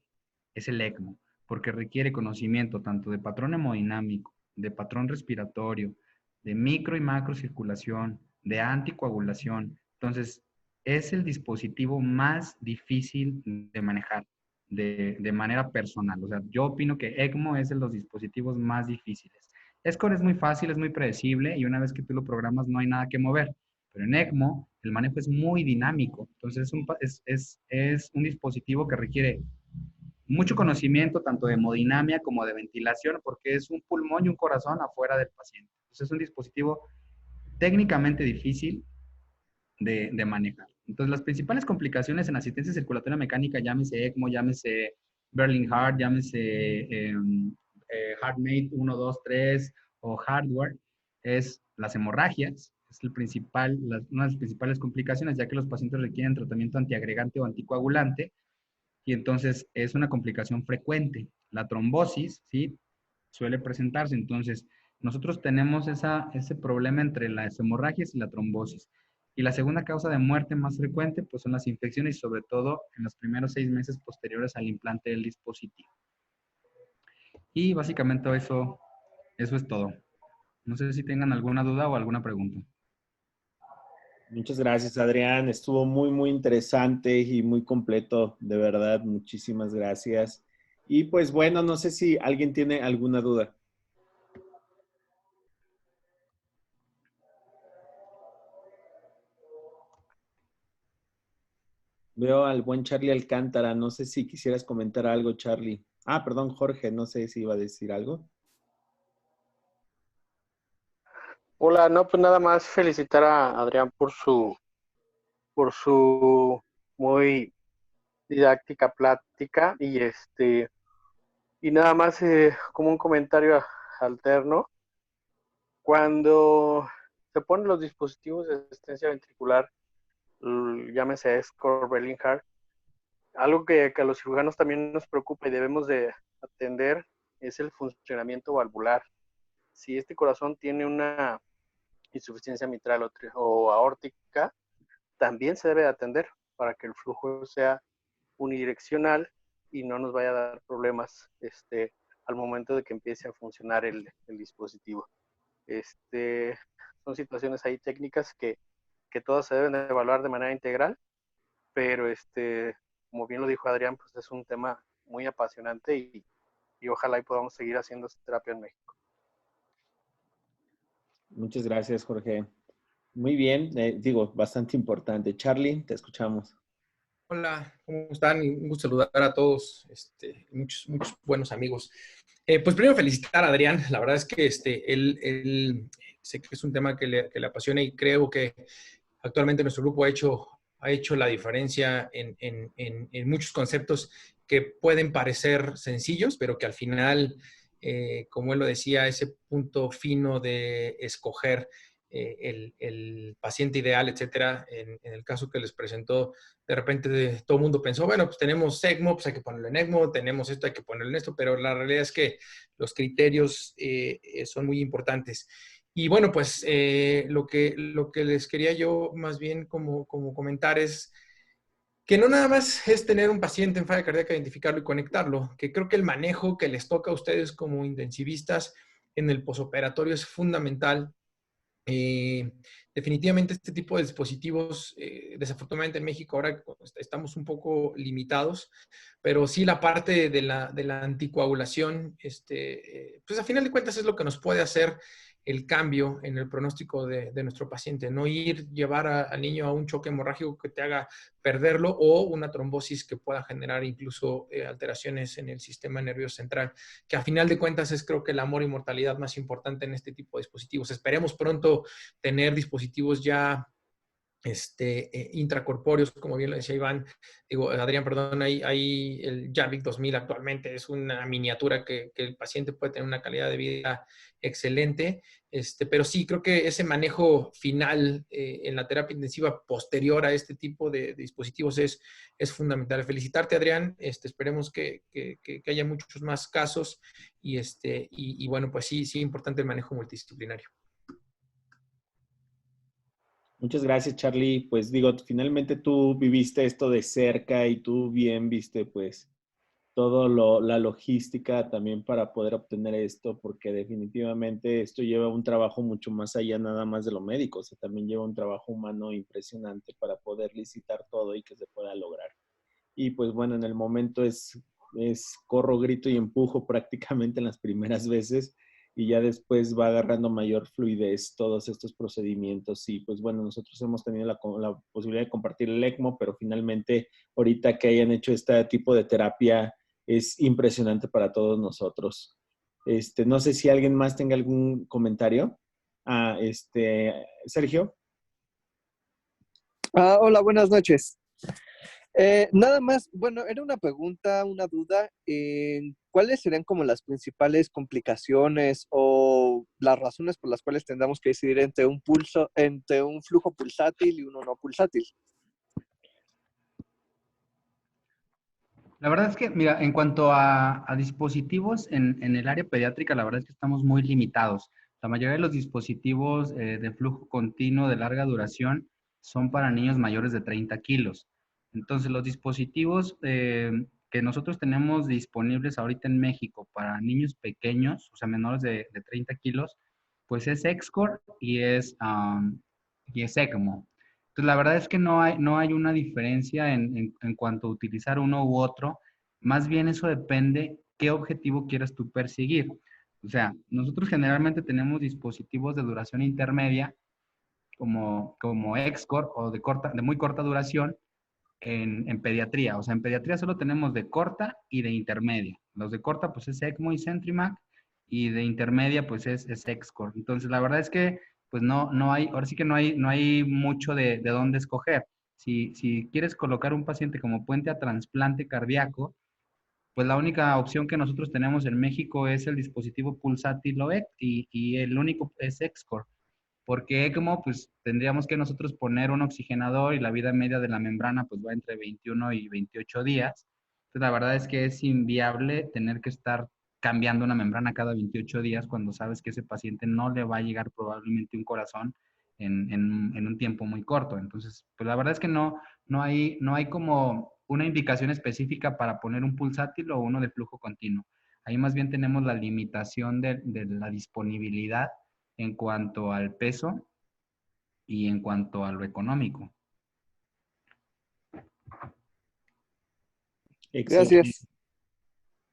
es el ECMO, porque requiere conocimiento tanto de patrón hemodinámico, de patrón respiratorio, de micro y macro circulación, de anticoagulación. Entonces, es el dispositivo más difícil de manejar de manera personal. O sea, yo opino que ECMO es de los dispositivos más difíciles. ESCOR es muy fácil, es muy predecible y una vez que tú lo programas no hay nada que mover. Pero en ECMO el manejo es muy dinámico. Entonces es un dispositivo que requiere mucho conocimiento tanto de hemodinamia como de ventilación porque es un pulmón y un corazón afuera del paciente. Entonces es un dispositivo técnicamente difícil de manejar. Entonces las principales complicaciones en asistencia circulatoria mecánica, llámese ECMO, llámese Berlin Heart, llámese HeartMate 1, 2, 3 o hardware, es las hemorragias, es una de las principales complicaciones, ya que los pacientes requieren tratamiento antiagregante o anticoagulante, y entonces es una complicación frecuente. La trombosis, ¿sí? Suele presentarse, entonces nosotros tenemos ese problema entre las hemorragias y la trombosis. Y la segunda causa de muerte más frecuente, pues son las infecciones y sobre todo en los primeros 6 meses posteriores al implante del dispositivo. Y básicamente eso es todo. No sé si tengan alguna duda o alguna pregunta. Muchas gracias, Adrián. Estuvo muy, muy interesante y muy completo, de verdad. Muchísimas gracias. Y pues bueno, no sé si alguien tiene alguna duda. Veo al buen Charlie Alcántara. No sé si quisieras comentar algo, Charlie. Ah, perdón, Jorge. No sé si iba a decir algo. Hola, no, pues nada más felicitar a Adrián por su muy didáctica plática y nada más como un comentario alterno. Cuando se ponen los dispositivos de asistencia ventricular, llámese ESCOR, Berlin-Hart, algo que a los cirujanos también nos preocupa y debemos de atender es el funcionamiento valvular. Si este corazón tiene una insuficiencia mitral o aórtica, también se debe de atender para que el flujo sea unidireccional y no nos vaya a dar problemas al momento de que empiece a funcionar el dispositivo. Son situaciones ahí técnicas que todas se deben de evaluar de manera integral, pero como bien lo dijo Adrián, pues es un tema muy apasionante y ojalá y podamos seguir haciendo terapia en México. Muchas gracias, Jorge. Muy bien, digo, bastante importante. Charlie, te escuchamos. Hola, ¿cómo están? Un gusto saludar a todos, muchos buenos amigos. Pues primero felicitar a Adrián, la verdad es que él sé que es un tema que le apasiona y creo que actualmente nuestro grupo ha hecho la diferencia en muchos conceptos que pueden parecer sencillos, pero que al final, como él lo decía, ese punto fino de escoger el paciente ideal, etcétera, en el caso que les presentó, de repente todo el mundo pensó, bueno, pues tenemos ECMO, pues hay que ponerlo en ECMO, tenemos esto, hay que ponerlo en esto, pero la realidad es que los criterios son muy importantes. Y bueno, pues lo que les quería yo más bien como comentar es que no nada más es tener un paciente en falla cardíaca, identificarlo y conectarlo, que creo que el manejo que les toca a ustedes como intensivistas en el posoperatorio es fundamental. Eh, Definitivamente este tipo de dispositivos, desafortunadamente en México ahora estamos un poco limitados, pero sí la parte de la anticoagulación, pues a final de cuentas es lo que nos puede hacer el cambio en el pronóstico de nuestro paciente, no llevar al niño a un choque hemorrágico que te haga perderlo o una trombosis que pueda generar incluso alteraciones en el sistema nervioso central, que a final de cuentas es creo que el amor y mortalidad más importante en este tipo de dispositivos. Esperemos pronto tener dispositivos ya intracorpóreos, como bien lo decía Iván, digo, Adrián, perdón, hay el Jarvik 2000 actualmente, es una miniatura que el paciente puede tener una calidad de vida excelente, pero sí, creo que ese manejo final en la terapia intensiva posterior a este tipo de dispositivos es fundamental. Felicitarte, Adrián, esperemos que haya muchos más casos y bueno, pues sí, sí, importante el manejo multidisciplinario. Muchas gracias, Charlie. Pues digo, finalmente tú viviste esto de cerca y tú bien viste pues la logística también para poder obtener esto, porque definitivamente esto lleva un trabajo mucho más allá nada más de lo médico, o sea, también lleva un trabajo humano impresionante para poder licitar todo y que se pueda lograr. Y pues bueno, en el momento es corro, grito y empujo prácticamente en las primeras veces y ya después va agarrando mayor fluidez todos estos procedimientos. Y pues bueno, nosotros hemos tenido la posibilidad de compartir el ECMO, pero finalmente ahorita que hayan hecho este tipo de terapia es impresionante para todos nosotros. No sé si alguien más tenga algún comentario. Sergio. Hola, buenas noches. Nada más, bueno, era una pregunta, una duda. ¿Cuáles serían como las principales complicaciones o las razones por las cuales tendríamos que decidir entre un flujo pulsátil y uno no pulsátil? La verdad es que, mira, en cuanto a dispositivos en el área pediátrica, la verdad es que estamos muy limitados. La mayoría de los dispositivos de flujo continuo de larga duración son para niños mayores de 30 kilos. Entonces, los dispositivos que nosotros tenemos disponibles ahorita en México para niños pequeños, o sea, menores de 30 kilos, pues es Excore y es ECMO. Entonces, la verdad es que no hay una diferencia en cuanto a utilizar uno u otro. Más bien eso depende qué objetivo quieras tú perseguir. O sea, nosotros generalmente tenemos dispositivos de duración intermedia como Excore o de muy corta duración en pediatría. O sea, en pediatría solo tenemos de corta y de intermedia. Los de corta pues es ECMO y Centrimac y de intermedia pues es Excore. Entonces, la verdad es que pues no hay, ahora sí que no hay mucho de dónde escoger. Si quieres colocar un paciente como puente a trasplante cardíaco, pues la única opción que nosotros tenemos en México es el dispositivo pulsátil OEC y el único es Excore. Porque ECMO, pues tendríamos que nosotros poner un oxigenador y la vida media de la membrana pues va entre 21 y 28 días. Entonces la verdad es que es inviable tener que estar cambiando una membrana cada 28 días cuando sabes que ese paciente no le va a llegar probablemente un corazón en un tiempo muy corto. Entonces, pues la verdad es que no hay como una indicación específica para poner un pulsátil o uno de flujo continuo. Ahí más bien tenemos la limitación de la disponibilidad en cuanto al peso y en cuanto a lo económico. Excelente. Gracias.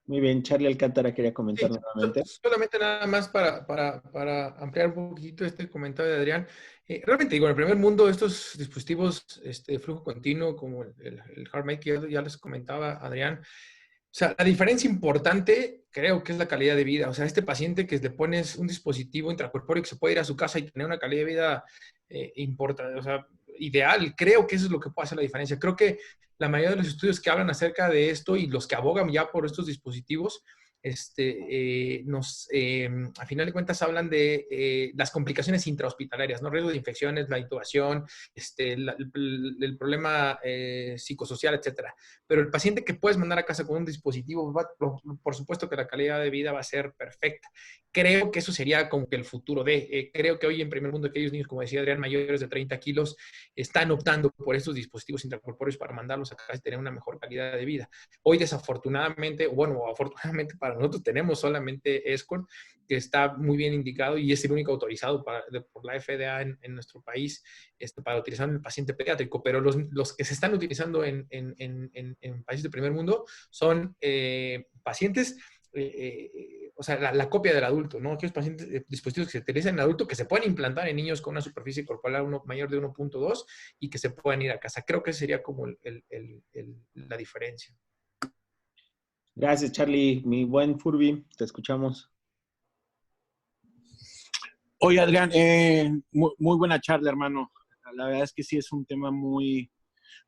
Muy bien, Charlie Alcántara quería comentar Sí, nuevamente. solamente nada más para ampliar un poquito este comentario de Adrián. Realmente digo, en el primer mundo estos dispositivos de flujo continuo como el HeartMate que ya les comentaba Adrián, o sea, la diferencia importante creo que es la calidad de vida. O sea, este paciente que le pones un dispositivo intracorpóreo que se puede ir a su casa y tener una calidad de vida importante, o sea, ideal, creo que eso es lo que puede hacer la diferencia. Creo que la mayoría de los estudios que hablan acerca de esto y los que abogan ya por estos dispositivos, a final de cuentas hablan de las complicaciones intrahospitalarias, ¿no? Riesgo de infecciones, la intubación, el problema psicosocial, etcétera. Pero el paciente que puedes mandar a casa con un dispositivo, por supuesto que la calidad de vida va a ser perfecta. Creo que eso sería como que el futuro creo que hoy en primer mundo aquellos niños, como decía Adrián, mayores de 30 kilos, están optando por estos dispositivos intracorpóreos para mandarlos a casa y tener una mejor calidad de vida. Hoy desafortunadamente, bueno, afortunadamente para nosotros tenemos solamente Escort, que está muy bien indicado y es el único autorizado por la FDA en nuestro país para utilizar en el paciente pediátrico, pero los que se están utilizando en países de primer mundo son pacientes, o sea, la copia del adulto, ¿no? Aquellos pacientes, dispositivos que se utilizan en adulto que se pueden implantar en niños con una superficie corporal mayor de 1.2 y que se puedan ir a casa. Creo que esa sería como la diferencia. Gracias, Charlie. Mi buen Furby, te escuchamos. Oye, Adrián, muy buena charla, hermano. La verdad es que sí es un tema muy,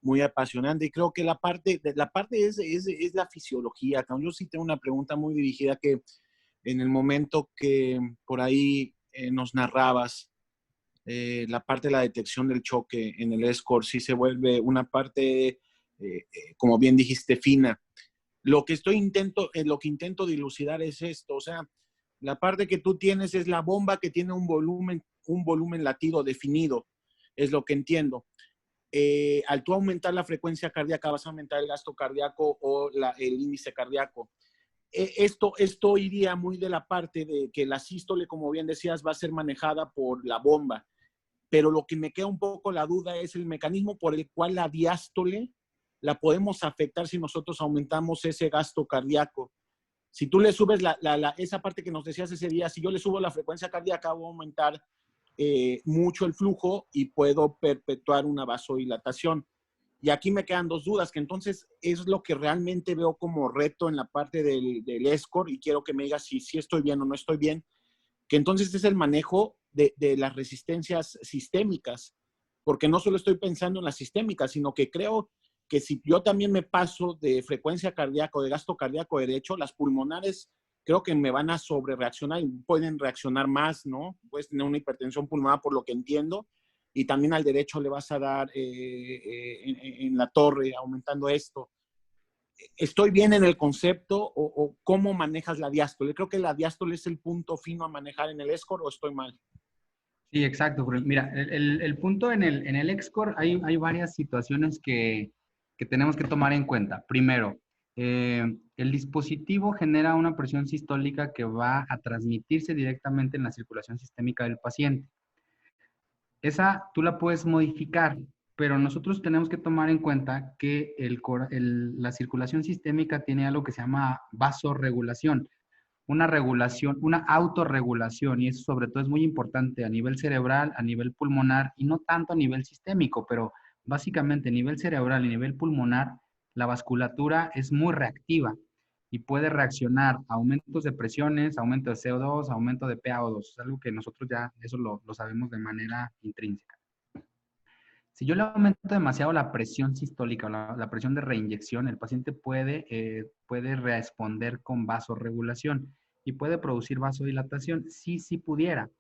muy apasionante y creo que la parte es la fisiología. Yo sí tengo una pregunta muy dirigida que en el momento que por ahí nos narrabas la parte de la detección del choque en el Escort, sí se vuelve una parte, como bien dijiste, fina. Lo que intento dilucidar es esto, o sea, la parte que tú tienes es la bomba que tiene un volumen latido definido, es lo que entiendo. Al tú aumentar la frecuencia cardíaca, vas a aumentar el gasto cardíaco o el índice cardíaco. Esto iría muy de la parte de que la sístole, como bien decías, va a ser manejada por la bomba, pero lo que me queda un poco la duda es el mecanismo por el cual la diástole la podemos afectar si nosotros aumentamos ese gasto cardíaco. Si tú le subes esa parte que nos decías ese día, si yo le subo la frecuencia cardíaca, voy a aumentar mucho el flujo y puedo perpetuar una vasodilatación. Y aquí me quedan dos dudas, que entonces es lo que realmente veo como reto en la parte del Escort y quiero que me digas si estoy bien o no estoy bien, que entonces es el manejo de las resistencias sistémicas, porque no solo estoy pensando en las sistémicas, sino que creo que si yo también me paso de frecuencia cardíaca o de gasto cardíaco derecho, las pulmonares creo que me van a sobrereaccionar y pueden reaccionar más, ¿no? Puedes tener una hipertensión pulmonar por lo que entiendo y también al derecho le vas a dar en la torre aumentando esto. ¿estoy bien en el concepto o cómo manejas la diástole? Creo que la diástole es el punto fino a manejar en el ESCOR, ¿o estoy mal? Sí, exacto. Mira, el punto en el EXCOR hay varias situaciones que tenemos que tomar en cuenta. Primero, el dispositivo genera una presión sistólica que va a transmitirse directamente en la circulación sistémica del paciente. Esa tú la puedes modificar, pero nosotros tenemos que tomar en cuenta que la circulación sistémica tiene algo que se llama vasorregulación, una regulación, una autorregulación, y eso sobre todo es muy importante a nivel cerebral, a nivel pulmonar, y no tanto a nivel sistémico, pero básicamente a nivel cerebral y a nivel pulmonar, la vasculatura es muy reactiva y puede reaccionar a aumentos de presiones, aumento de CO2, aumento de PaO2. Es algo que nosotros ya eso lo sabemos de manera intrínseca. Si yo le aumento demasiado la presión sistólica o la presión de reinyección, el paciente puede responder con vasorregulación y puede producir vasodilatación, sí pudiera,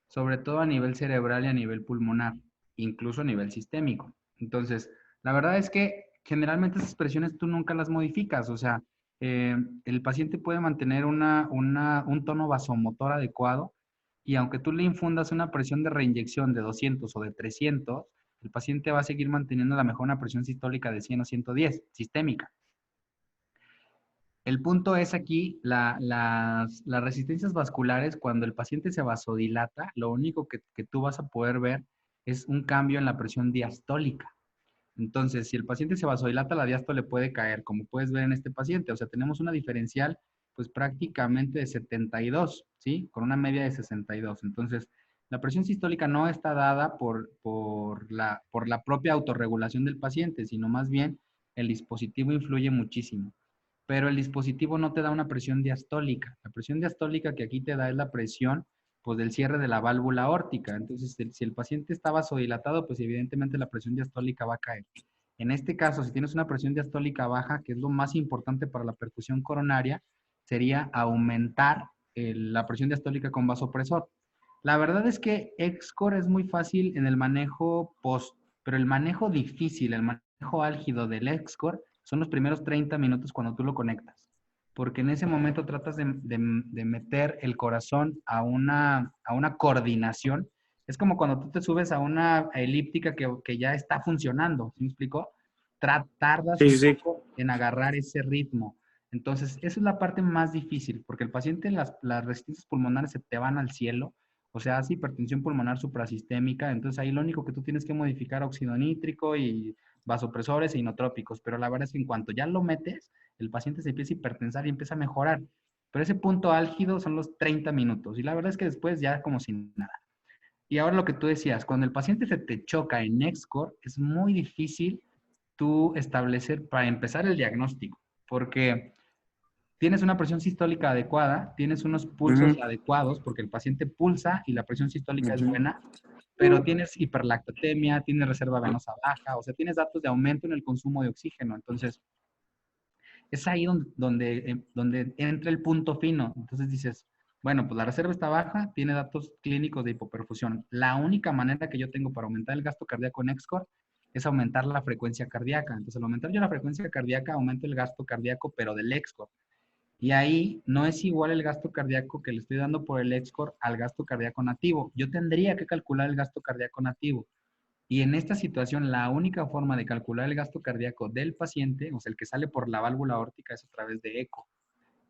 sobre todo a nivel cerebral y a nivel pulmonar, incluso a nivel sistémico. Entonces, la verdad es que generalmente esas presiones tú nunca las modificas, o sea, el paciente puede mantener un tono vasomotor adecuado y aunque tú le infundas una presión de reinyección de 200 o de 300, el paciente va a seguir manteniendo a lo mejor una presión sistólica de 100 o 110, sistémica. El punto es aquí, las resistencias vasculares, cuando el paciente se vasodilata, lo único que tú vas a poder ver es un cambio en la presión diastólica. Entonces, si el paciente se vasodilata, la diástole puede caer, como puedes ver en este paciente. O sea, tenemos una diferencial, pues prácticamente de 72, ¿sí? Con una media de 62. Entonces, la presión sistólica no está dada por la propia autorregulación del paciente, sino más bien el dispositivo influye muchísimo. Pero el dispositivo no te da una presión diastólica. La presión diastólica que aquí te da es la presión pues, del cierre de la válvula aórtica. Entonces, si el paciente está vasodilatado, pues evidentemente la presión diastólica va a caer. En este caso, si tienes una presión diastólica baja, que es lo más importante para la perfusión coronaria, sería aumentar la presión diastólica con vasopresor. La verdad es que EXCOR es muy fácil en el manejo post, pero el manejo difícil, el manejo álgido del EXCOR son los primeros 30 minutos cuando tú lo conectas. Porque en ese momento tratas de meter el corazón a una coordinación. Es como cuando tú te subes a una elíptica que ya está funcionando, ¿sí me explico? Tardas un poco en agarrar ese ritmo. Entonces, esa es la parte más difícil, porque el paciente, las resistencias pulmonares se te van al cielo, o sea, hace hipertensión pulmonar suprasistémica, entonces ahí lo único que tú tienes que modificar óxido nítrico y vasopresores e inotrópicos, pero la verdad es que en cuanto ya lo metes, el paciente se empieza a hipertensar y empieza a mejorar. Pero ese punto álgido son los 30 minutos y la verdad es que después ya como sin nada. Y ahora lo que tú decías, cuando el paciente se te choca en EXCOR, es muy difícil tú establecer, para empezar, el diagnóstico, porque tienes una presión sistólica adecuada, tienes unos pulsos adecuados, porque el paciente pulsa y la presión sistólica es buena, pero tienes hiperlactatemia, tienes reserva venosa baja, o sea, tienes datos de aumento en el consumo de oxígeno. Entonces, es ahí donde entra el punto fino. Entonces dices, bueno, pues la reserva está baja, tiene datos clínicos de hipoperfusión. La única manera que yo tengo para aumentar el gasto cardíaco en EXCOR es aumentar la frecuencia cardíaca. Entonces, al aumentar yo la frecuencia cardíaca, aumento el gasto cardíaco, pero del EXCOR. Y ahí no es igual el gasto cardíaco que le estoy dando por el EXCOR al gasto cardíaco nativo. Yo tendría que calcular el gasto cardíaco nativo. Y en esta situación, la única forma de calcular el gasto cardíaco del paciente, o sea, el que sale por la válvula aórtica, es a través de eco.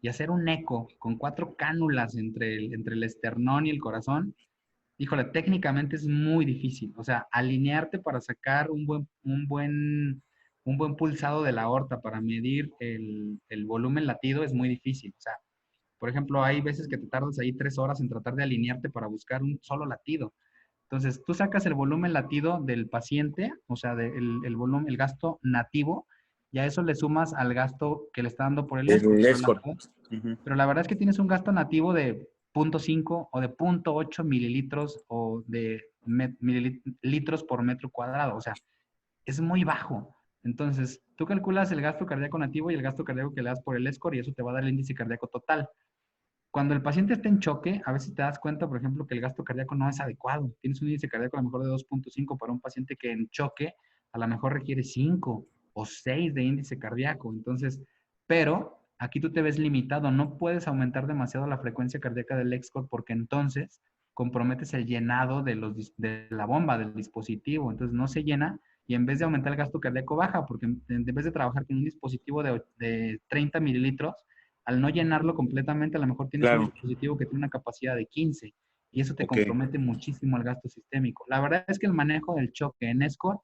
Y hacer un eco con 4 cánulas entre el esternón y el corazón, híjole, técnicamente es muy difícil. O sea, alinearte para sacar un buen pulsado de la aorta para medir el volumen latido es muy difícil. O sea, por ejemplo, hay veces que te tardas ahí 3 horas en tratar de alinearte para buscar un solo latido. Entonces, tú sacas el volumen latido del paciente, o sea, el volumen, el gasto nativo, y a eso le sumas al gasto que le está dando por el EXCOR. Pero la verdad es que tienes un gasto nativo de 0.5 o de 0.8 mililitros o de mililitros por metro cuadrado. O sea, es muy bajo. Entonces, tú calculas el gasto cardíaco nativo y el gasto cardíaco que le das por el EXCOR y eso te va a dar el índice cardíaco total. Cuando el paciente está en choque, a veces te das cuenta, por ejemplo, que el gasto cardíaco no es adecuado. Tienes un índice cardíaco a lo mejor de 2.5 para un paciente que en choque a lo mejor requiere 5 o 6 de índice cardíaco. Entonces, pero aquí tú te ves limitado, no puedes aumentar demasiado la frecuencia cardíaca del EXCOR porque entonces comprometes el llenado de la bomba, del dispositivo, entonces no se llena y en vez de aumentar el gasto cardíaco baja, porque en vez de trabajar con un dispositivo de 30 mililitros, al no llenarlo completamente, a lo mejor tienes un Claro. dispositivo que tiene una capacidad de 15 y eso te Ok. compromete muchísimo el gasto sistémico. La verdad es que el manejo del choque en ESCOR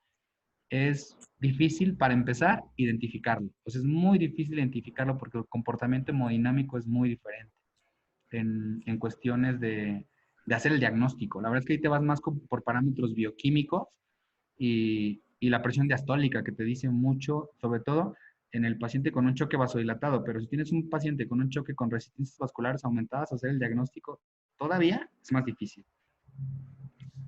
es difícil para empezar identificarlo. Pues es muy difícil identificarlo porque el comportamiento hemodinámico es muy diferente en cuestiones de hacer el diagnóstico. La verdad es que ahí te vas más por parámetros bioquímicos y la presión diastólica que te dice mucho, sobre todo en el paciente con un choque vasodilatado, pero si tienes un paciente con un choque con resistencias vasculares aumentadas, hacer el diagnóstico todavía es más difícil.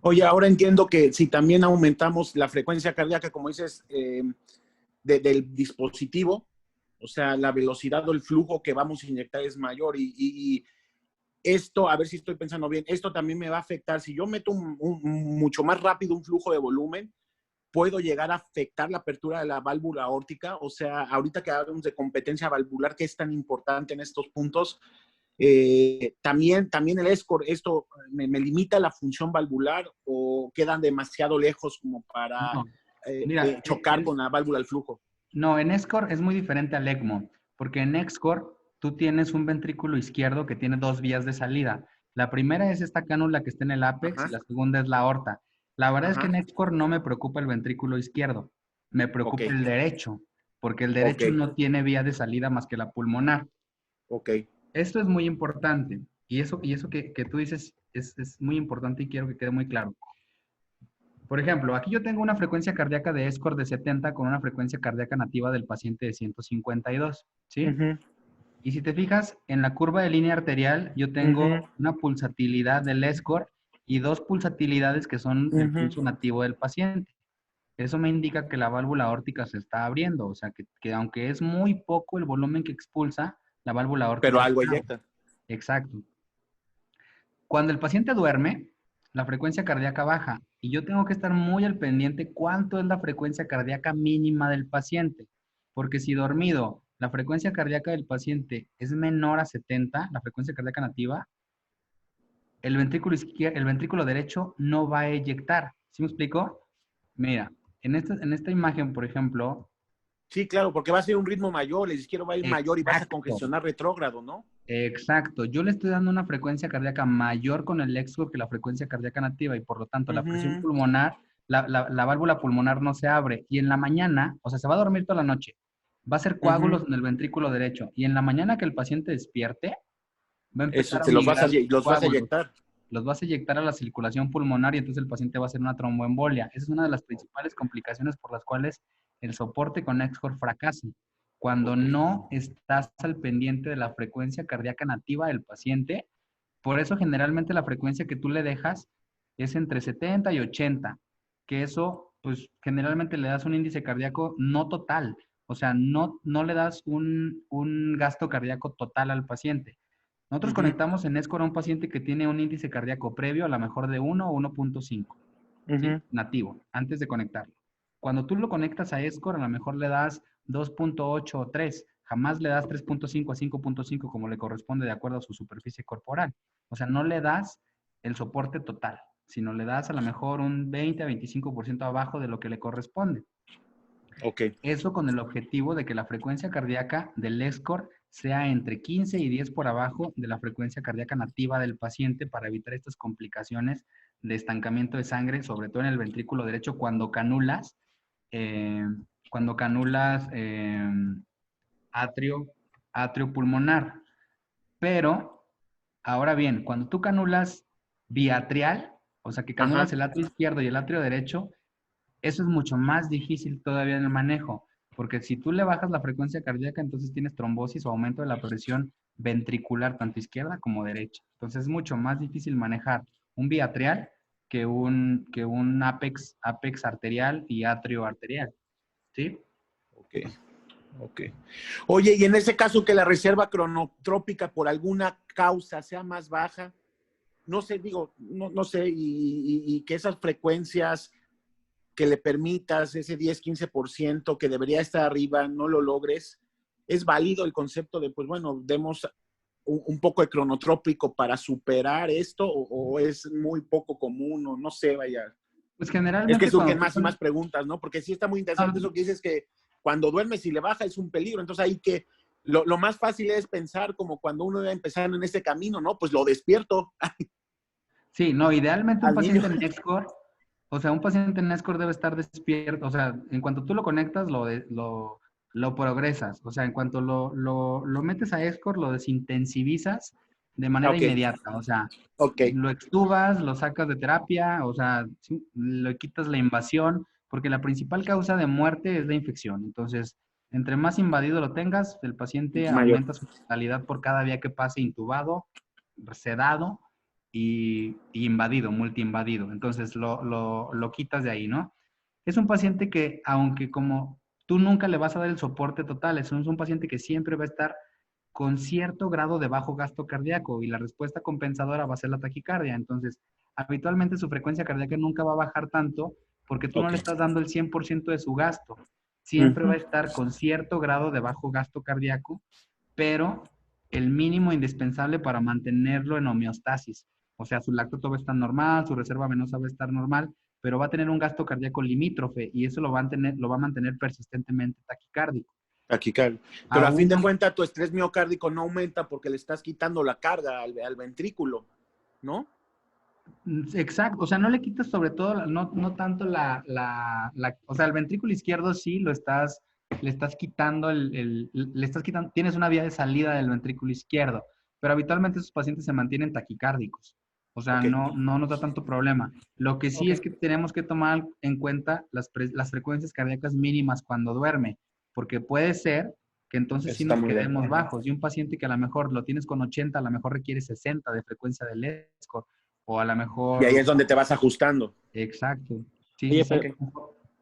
Oye, ahora entiendo que si también aumentamos la frecuencia cardíaca, como dices, del dispositivo, o sea, la velocidad o el flujo que vamos a inyectar es mayor y esto, a ver si estoy pensando bien, esto también me va a afectar. Si yo meto mucho más rápido un flujo de volumen, puedo llegar a afectar la apertura de la válvula aórtica. O sea, ahorita que hablamos de competencia valvular, que es tan importante en estos puntos, también el ESCOR, ¿esto me limita la función valvular o quedan demasiado lejos como para No, mira, chocar con la válvula del flujo? no, en ESCOR es muy diferente al ECMO, porque en EXCOR tú tienes un ventrículo izquierdo que tiene dos vías de salida. La primera es esta cánula que está en el ápex Ajá. y la segunda es la aorta. La verdad es que en Ajá. EXCOR no me preocupa el ventrículo izquierdo, me preocupa Ok. el derecho, porque el derecho Ok. no tiene vía de salida más que la pulmonar. Ok. Esto es muy importante y eso que tú dices es muy importante y quiero que quede muy claro. Por ejemplo, aquí yo tengo una frecuencia cardíaca de ESCOR de 70 con una frecuencia cardíaca nativa del paciente de 152, ¿sí? Ujú. Y si te fijas, en la curva de línea arterial yo tengo Ujú. una pulsatilidad del ESCOR y dos pulsatilidades que son del Ujú. pulso nativo del paciente. Eso me indica que la válvula aórtica se está abriendo, o sea, que aunque es muy poco el volumen que expulsa, la válvula Pero aórtica se algo abre. eyecta. Exacto. Cuando el paciente duerme, la frecuencia cardíaca baja y yo tengo que estar muy al pendiente cuánto es la frecuencia cardíaca mínima del paciente, porque si dormido la frecuencia cardíaca del paciente es menor a 70, la frecuencia cardíaca nativa, el ventrículo derecho no va a eyectar. ¿Sí me explico? Mira, en esta imagen, por ejemplo, Sí, claro, porque va a ser un ritmo mayor, el izquierdo va a ir mayor y vas a exacto. congestionar retrógrado, ¿no? Exacto. Yo le estoy dando una frecuencia cardíaca mayor con el EXCOR que la frecuencia cardíaca nativa y por lo tanto la presión Ujú. pulmonar, la válvula pulmonar no se abre y en la mañana, o sea, se va a dormir toda la noche, va a hacer Ujú. coágulos en el ventrículo derecho y en la mañana que el paciente despierte, va a Eso empezar a te migrar sus los vas a coágulos, eyectar. los vas a inyectar a la circulación pulmonar y entonces el paciente va a hacer una tromboembolia. Esa es una de las principales complicaciones por las cuales el soporte con EXCOR fracasa. Cuando Ok. no estás al pendiente de la frecuencia cardíaca nativa del paciente, por eso generalmente la frecuencia que tú le dejas es entre 70 y 80, que eso pues generalmente le das un índice cardíaco no total, o sea, no le das un gasto cardíaco total al paciente. Nosotros Ujú. conectamos en ESCOR a un paciente que tiene un índice cardíaco previo a lo mejor de 1 o 1.5, ¿sí? Ujú. Nativo, antes de conectarlo. Cuando tú lo conectas a ESCOR, a lo mejor le das 2.8 o 3. Jamás le das 3.5 a 5.5 como le corresponde de acuerdo a su superficie corporal. O sea, no le das el soporte total, sino le das a lo mejor un 20 a 25% abajo de lo que le corresponde. Ok. Eso con el objetivo de que la frecuencia cardíaca del ESCOR sea entre 15 y 10 por abajo de la frecuencia cardíaca nativa del paciente para evitar estas complicaciones de estancamiento de sangre, sobre todo en el ventrículo derecho cuando canulas, eh, cuando canulas atrio, atrio pulmonar. Pero, ahora bien, cuando tú canulas biatrial, o sea que canulas Ajá. el atrio izquierdo y el atrio derecho, eso es mucho más difícil todavía en el manejo, porque si tú le bajas la frecuencia cardíaca, entonces tienes trombosis o aumento de la presión ventricular, tanto izquierda como derecha. Entonces es mucho más difícil manejar un biatrial que un apex arterial y atrio arterial. ¿Sí? Ok. Ok. Oye, y en ese caso que la reserva cronotrópica por alguna causa sea más baja, no sé, digo, no sé, y que esas frecuencias que le permitas ese 10-15% que debería estar arriba, no lo logres, es válido el concepto de, pues bueno, demos un poco de cronotrópico para superar esto o es muy poco común o no sé, vaya. Pues Es que generalmente surgen cuando tú más y más preguntas, ¿no? Porque sí está muy interesante pones- eso que dices que cuando duermes y le baja es un peligro. Entonces ahí que lo más fácil es pensar como cuando uno va empezando en ese camino, ¿no? Pues lo despierto Sí, no, idealmente un al niño. paciente en NextCore, o sea, un paciente en NextCore debe estar despierto, o sea, en cuanto tú lo conectas, lo progresas, o sea, en cuanto lo metes a NextCore, lo desintensivizas de manera Ok, inmediata, o sea, ok. lo extubas, lo sacas de terapia, o sea, sí, le quitas la invasión, porque la principal causa de muerte es la infección. Entonces, entre más invadido lo tengas, el paciente Mayor. aumenta su mortalidad por cada día que pase intubado, sedado y invadido, multiinvadido. Entonces, lo quitas de ahí, ¿no? Es un paciente que, aunque como tú nunca le vas a dar el soporte total, es un paciente que siempre va a estar con cierto grado de bajo gasto cardíaco y la respuesta compensadora va a ser la taquicardia. Entonces, habitualmente su frecuencia cardíaca nunca va a bajar tanto porque tú no Ok. le estás dando el 100% de su gasto. Siempre va a Ujú. estar con cierto grado de bajo gasto cardíaco, pero el mínimo indispensable para mantenerlo en homeostasis. O sea, su lactato va a estar normal, su reserva venosa va a estar normal, pero va a tener un gasto cardíaco limítrofe y eso lo va a mantener persistentemente taquicárdico. Taquicardia. Pero a fin de Aún cuentas, tu estrés miocárdico no aumenta porque le estás quitando la carga al ventrículo, ¿no? exacto, o sea, no le quitas sobre todo, no tanto o sea, el ventrículo izquierdo sí le estás quitando le estás quitando, tienes una vía de salida del ventrículo izquierdo, pero habitualmente esos pacientes se mantienen taquicárdicos, o sea, Ok, no nos da tanto problema. Lo que sí ok. es que tenemos que tomar en cuenta las frecuencias cardíacas mínimas cuando duerme, porque puede ser que entonces Eso sí está nos muy bien. quedemos bajos, y un paciente que a lo mejor lo tienes con 80, a lo mejor requiere 60 de frecuencia del ESCO, o a lo Y ahí mejor, es donde te vas ajustando. exacto. Sí, sí, Oye, sí. Ok.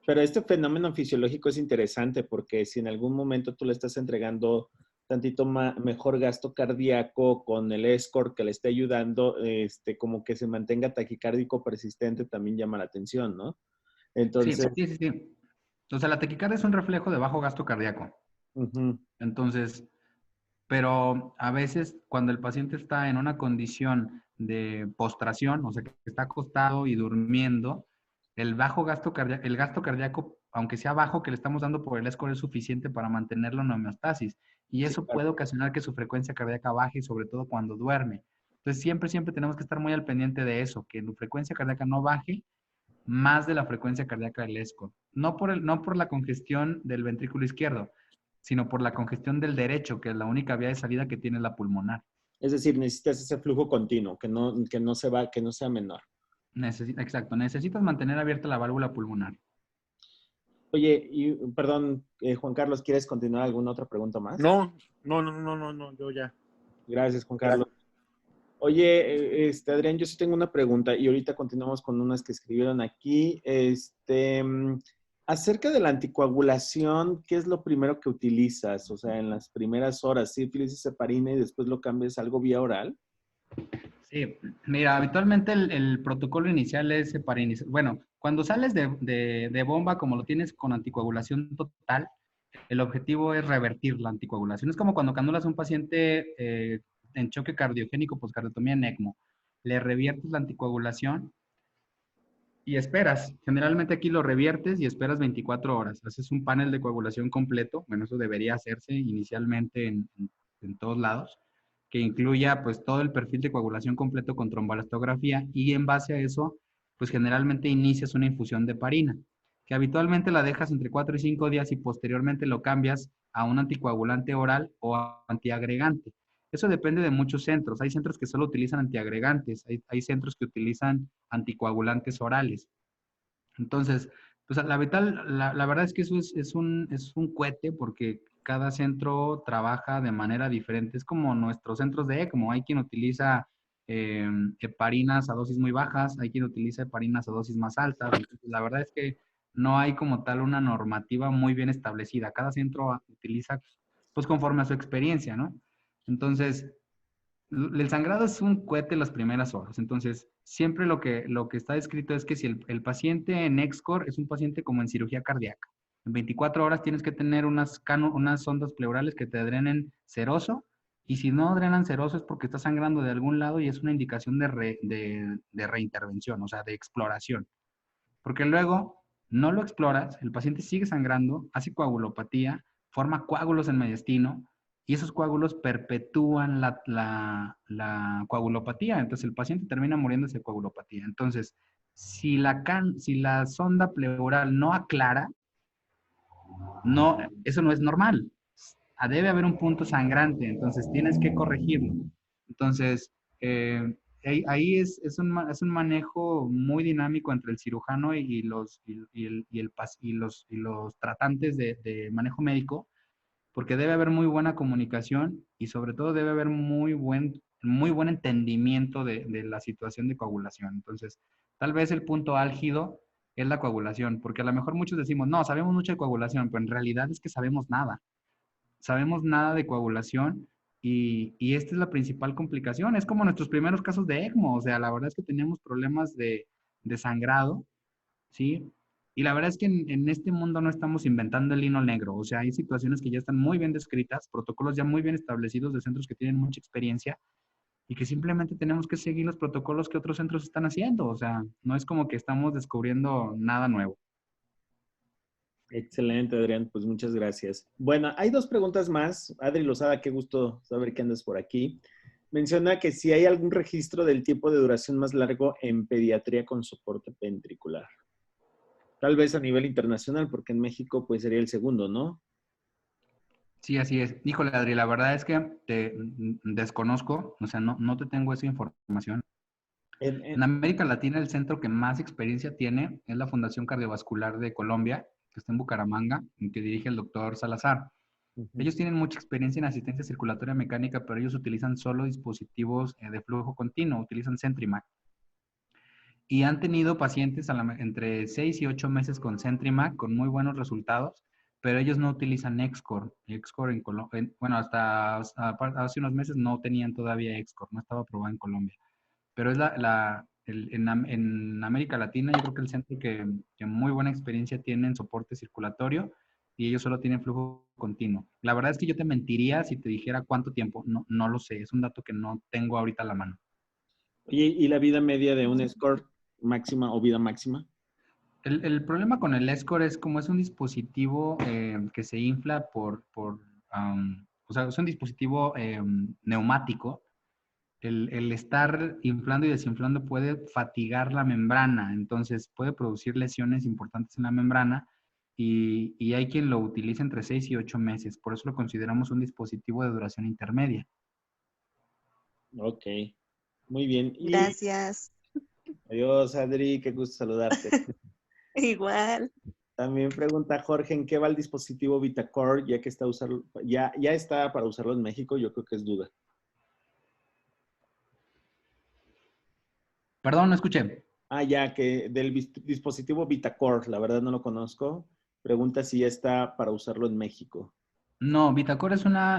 pero este fenómeno fisiológico es interesante porque si en algún momento tú le estás entregando tantito mejor gasto cardíaco con el escort que le esté ayudando, como que se mantenga taquicárdico persistente también llama la atención, ¿no? Sí, Entonces, sí, sí, sí. O sea, la taquicardia es un reflejo de bajo gasto cardíaco. ujú, Entonces, pero a veces cuando el paciente está en una condición de postración, o sea, que está acostado y durmiendo, el gasto cardíaco, aunque sea bajo que le estamos dando por el escor, es suficiente para mantenerlo en homeostasis. Y sí, eso claro. puede ocasionar que su frecuencia cardíaca baje, sobre todo cuando duerme. Entonces, siempre tenemos que estar muy al pendiente de eso, que su frecuencia cardíaca no baje más de la frecuencia cardíaca del escor. No por la congestión del ventrículo izquierdo, sino por la congestión del derecho, que es la única vía de salida que tiene la pulmonar. Es decir, necesitas ese flujo continuo, que no se va, que no sea menor. Exacto, necesitas mantener abierta la válvula pulmonar. Oye, y perdón, Juan Carlos, ¿quieres continuar alguna otra pregunta más? No, no, yo ya. Gracias, Juan Carlos. Gracias. Oye, Adrián, yo sí tengo una pregunta y ahorita continuamos con unas que escribieron aquí. Acerca de la anticoagulación, ¿qué es lo primero que utilizas? O sea, en las primeras horas, ¿sí utilizas heparina y después lo cambias a algo vía oral? Sí, mira, habitualmente el protocolo inicial es heparina. Bueno, cuando sales de bomba, como lo tienes con anticoagulación total, el objetivo es revertir la anticoagulación. Es como cuando canulas a un paciente en choque cardiogénico, poscardiotomía en ECMO. Le reviertes la anticoagulación y esperas. Generalmente aquí lo reviertes y esperas 24 horas. Haces un panel de coagulación completo. Bueno, eso debería hacerse inicialmente en todos lados, que incluya pues todo el perfil de coagulación completo con tromboelastografía y en base a eso, pues generalmente inicias una infusión de heparina, que habitualmente la dejas entre 4 y 5 días y posteriormente lo cambias a un anticoagulante oral o antiagregante. Eso depende de muchos centros. Hay centros que solo utilizan antiagregantes, hay centros que utilizan anticoagulantes orales. Entonces, pues la verdad es que eso es un cohete porque cada centro trabaja de manera diferente. Es como nuestros centros de ECMO. Hay quien utiliza heparinas a dosis muy bajas, hay quien utiliza heparinas a dosis más altas. Entonces, la verdad es que no hay como tal una normativa muy bien establecida. Cada centro utiliza pues conforme a su experiencia, ¿no? Entonces, el sangrado es un cohete en las primeras horas. Entonces, siempre lo que está descrito es que si el paciente en EXCOR es un paciente como en cirugía cardíaca. En 24 horas tienes que tener unas sondas pleurales que te drenen seroso, y si no drenan seroso es porque está sangrando de algún lado y es una indicación de reintervención, o sea, de exploración. Porque luego no lo exploras, el paciente sigue sangrando, hace coagulopatía, forma coágulos en mediastino, y esos coágulos perpetúan la coagulopatía. Entonces el paciente termina muriéndose de coagulopatía. Entonces, si la sonda pleural no aclara, no, eso no es normal. Debe haber un punto sangrante, entonces tienes que corregirlo. Entonces, ahí es un manejo muy dinámico entre el cirujano y los tratantes de manejo médico, porque debe haber muy buena comunicación y sobre todo debe haber muy buen entendimiento de la situación de coagulación. Entonces, tal vez el punto álgido es la coagulación, porque a lo mejor muchos decimos, no, sabemos mucho de coagulación, pero en realidad es que sabemos nada de coagulación, y esta es la principal complicación. Es como nuestros primeros casos de ECMO, o sea, la verdad es que teníamos problemas de sangrado, ¿sí? Y la verdad es que en este mundo no estamos inventando el hilo negro, o sea, hay situaciones que ya están muy bien descritas, protocolos ya muy bien establecidos de centros que tienen mucha experiencia y que simplemente tenemos que seguir los protocolos que otros centros están haciendo, o sea, no es como que estamos descubriendo nada nuevo. Excelente, Adrián, pues muchas gracias. Bueno, hay dos preguntas más. Adri Lozada, qué gusto saber que andas por aquí. Menciona que si hay algún registro del tiempo de duración más largo en pediatría con soporte ventricular. Tal vez a nivel internacional, porque en México pues sería el segundo, ¿no? Sí, así es. Híjole, Adri, la verdad es que te desconozco, o sea, no te tengo esa información. En América Latina, el centro que más experiencia tiene es la Fundación Cardiovascular de Colombia, que está en Bucaramanga, y que dirige el doctor Salazar. Ellos tienen mucha experiencia en asistencia circulatoria mecánica, pero ellos utilizan solo dispositivos de flujo continuo, utilizan CentriMac. Y han tenido pacientes entre 6 y 8 meses con CentriMac con muy buenos resultados, pero ellos no utilizan ExCore. ExCore en Colombia, bueno, hasta hace unos meses no tenían todavía ExCore, no estaba aprobado en Colombia. Pero es en América Latina, yo creo que el centro que muy buena experiencia tiene en soporte circulatorio, y ellos solo tienen flujo continuo. La verdad es que yo te mentiría si te dijera cuánto tiempo, no lo sé, es un dato que no tengo ahorita a la mano. Oye, ¿y la vida media de un score máxima o vida máxima? El problema con el ESCOR es como es un dispositivo que se infla o sea, es un dispositivo neumático. El estar inflando y desinflando puede fatigar la membrana, entonces puede producir lesiones importantes en la membrana, y hay quien lo utiliza entre 6 y 8 meses. Por eso lo consideramos un dispositivo de duración intermedia. Ok, muy bien. Y Gracias. adiós, Adri, qué gusto saludarte. Igual. También pregunta Jorge, ¿en qué va el dispositivo VitaCore? Ya que ya está para usarlo en México, yo creo que es duda. Perdón, no escuché. Ya que del dispositivo VitaCore, la verdad no lo conozco. Pregunta si ya está para usarlo en México. No, VitaCore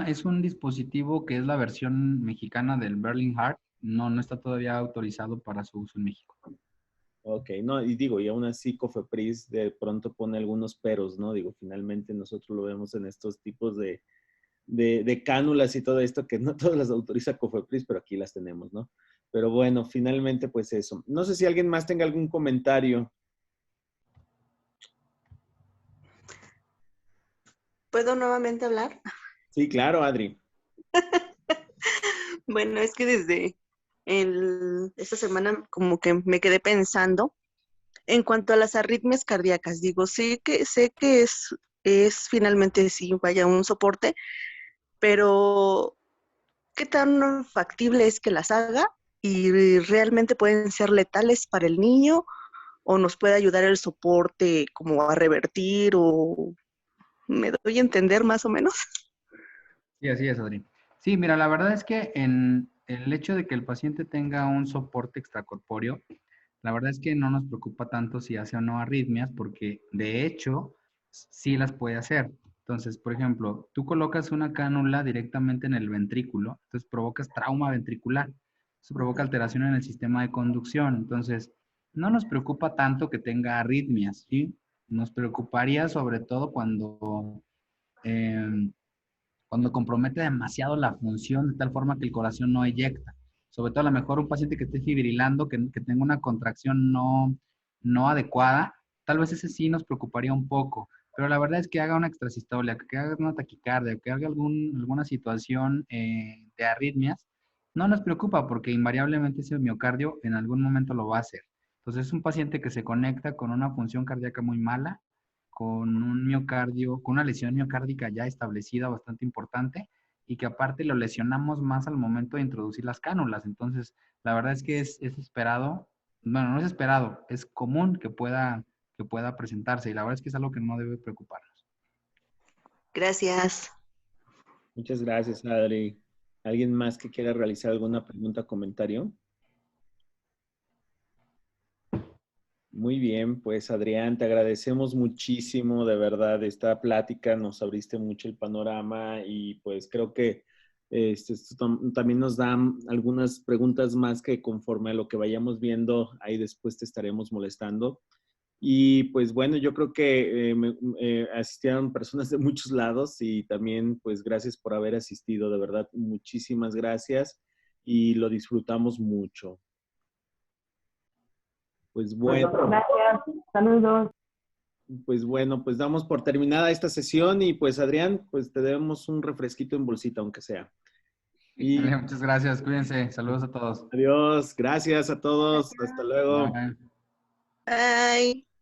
es un dispositivo que es la versión mexicana del Berlin Heart. No está todavía autorizado para su uso en México. Ok, no, y aún así Cofepris de pronto pone algunos peros, ¿no? Digo, finalmente nosotros lo vemos en estos tipos de cánulas y todo esto, que no todas las autoriza Cofepris, pero aquí las tenemos, ¿no? Pero bueno, finalmente pues eso. No sé si alguien más tenga algún comentario. ¿Puedo nuevamente hablar? Sí, claro, Adri. Bueno, es que desde esta semana como que me quedé pensando en cuanto a las arritmias cardíacas. Digo, sé que es finalmente sí, vaya, un soporte, pero ¿qué tan factible es que las haga? ¿Y realmente pueden ser letales para el niño? ¿O nos puede ayudar el soporte como a revertir? ¿O me doy a entender más o menos? Sí, así es, Adri. Sí, mira, la verdad es que en el hecho de que el paciente tenga un soporte extracorpóreo, la verdad es que no nos preocupa tanto si hace o no arritmias, porque de hecho sí las puede hacer. Entonces, por ejemplo, tú colocas una cánula directamente en el ventrículo, entonces provocas trauma ventricular. Eso provoca alteración en el sistema de conducción. Entonces, no nos preocupa tanto que tenga arritmias, ¿sí? Nos preocuparía sobre todo cuando compromete demasiado la función de tal forma que el corazón no eyecta. Sobre todo a lo mejor un paciente que esté fibrilando, que tenga una contracción no adecuada, tal vez ese sí nos preocuparía un poco. Pero la verdad es que haga una extrasistolia, que haga una taquicardia, que haga alguna situación de arritmias, no nos preocupa porque invariablemente ese miocardio en algún momento lo va a hacer. Entonces es un paciente que se conecta con una función cardíaca muy mala, con un miocardio, con una lesión miocárdica ya establecida bastante importante y que aparte lo lesionamos más al momento de introducir las cánulas. Entonces, la verdad es que es esperado, bueno, no es esperado, es común que pueda presentarse y la verdad es que es algo que no debe preocuparnos. Gracias. Muchas gracias, Adri. ¿Alguien más que quiera realizar alguna pregunta o comentario? Muy bien, pues Adrián, te agradecemos muchísimo, de verdad, esta plática, nos abriste mucho el panorama y pues creo que esto también nos dan algunas preguntas más que conforme a lo que vayamos viendo, ahí después te estaremos molestando. Y pues bueno, yo creo que asistieron personas de muchos lados y también pues gracias por haber asistido, de verdad, muchísimas gracias y lo disfrutamos mucho. Pues bueno. Gracias. Saludos. Pues bueno, pues damos por terminada esta sesión y pues Adrián, pues te debemos un refresquito en bolsita, aunque sea. Y Muchas gracias, cuídense, saludos a todos. adiós, gracias a todos, hasta luego. Bye. Bye.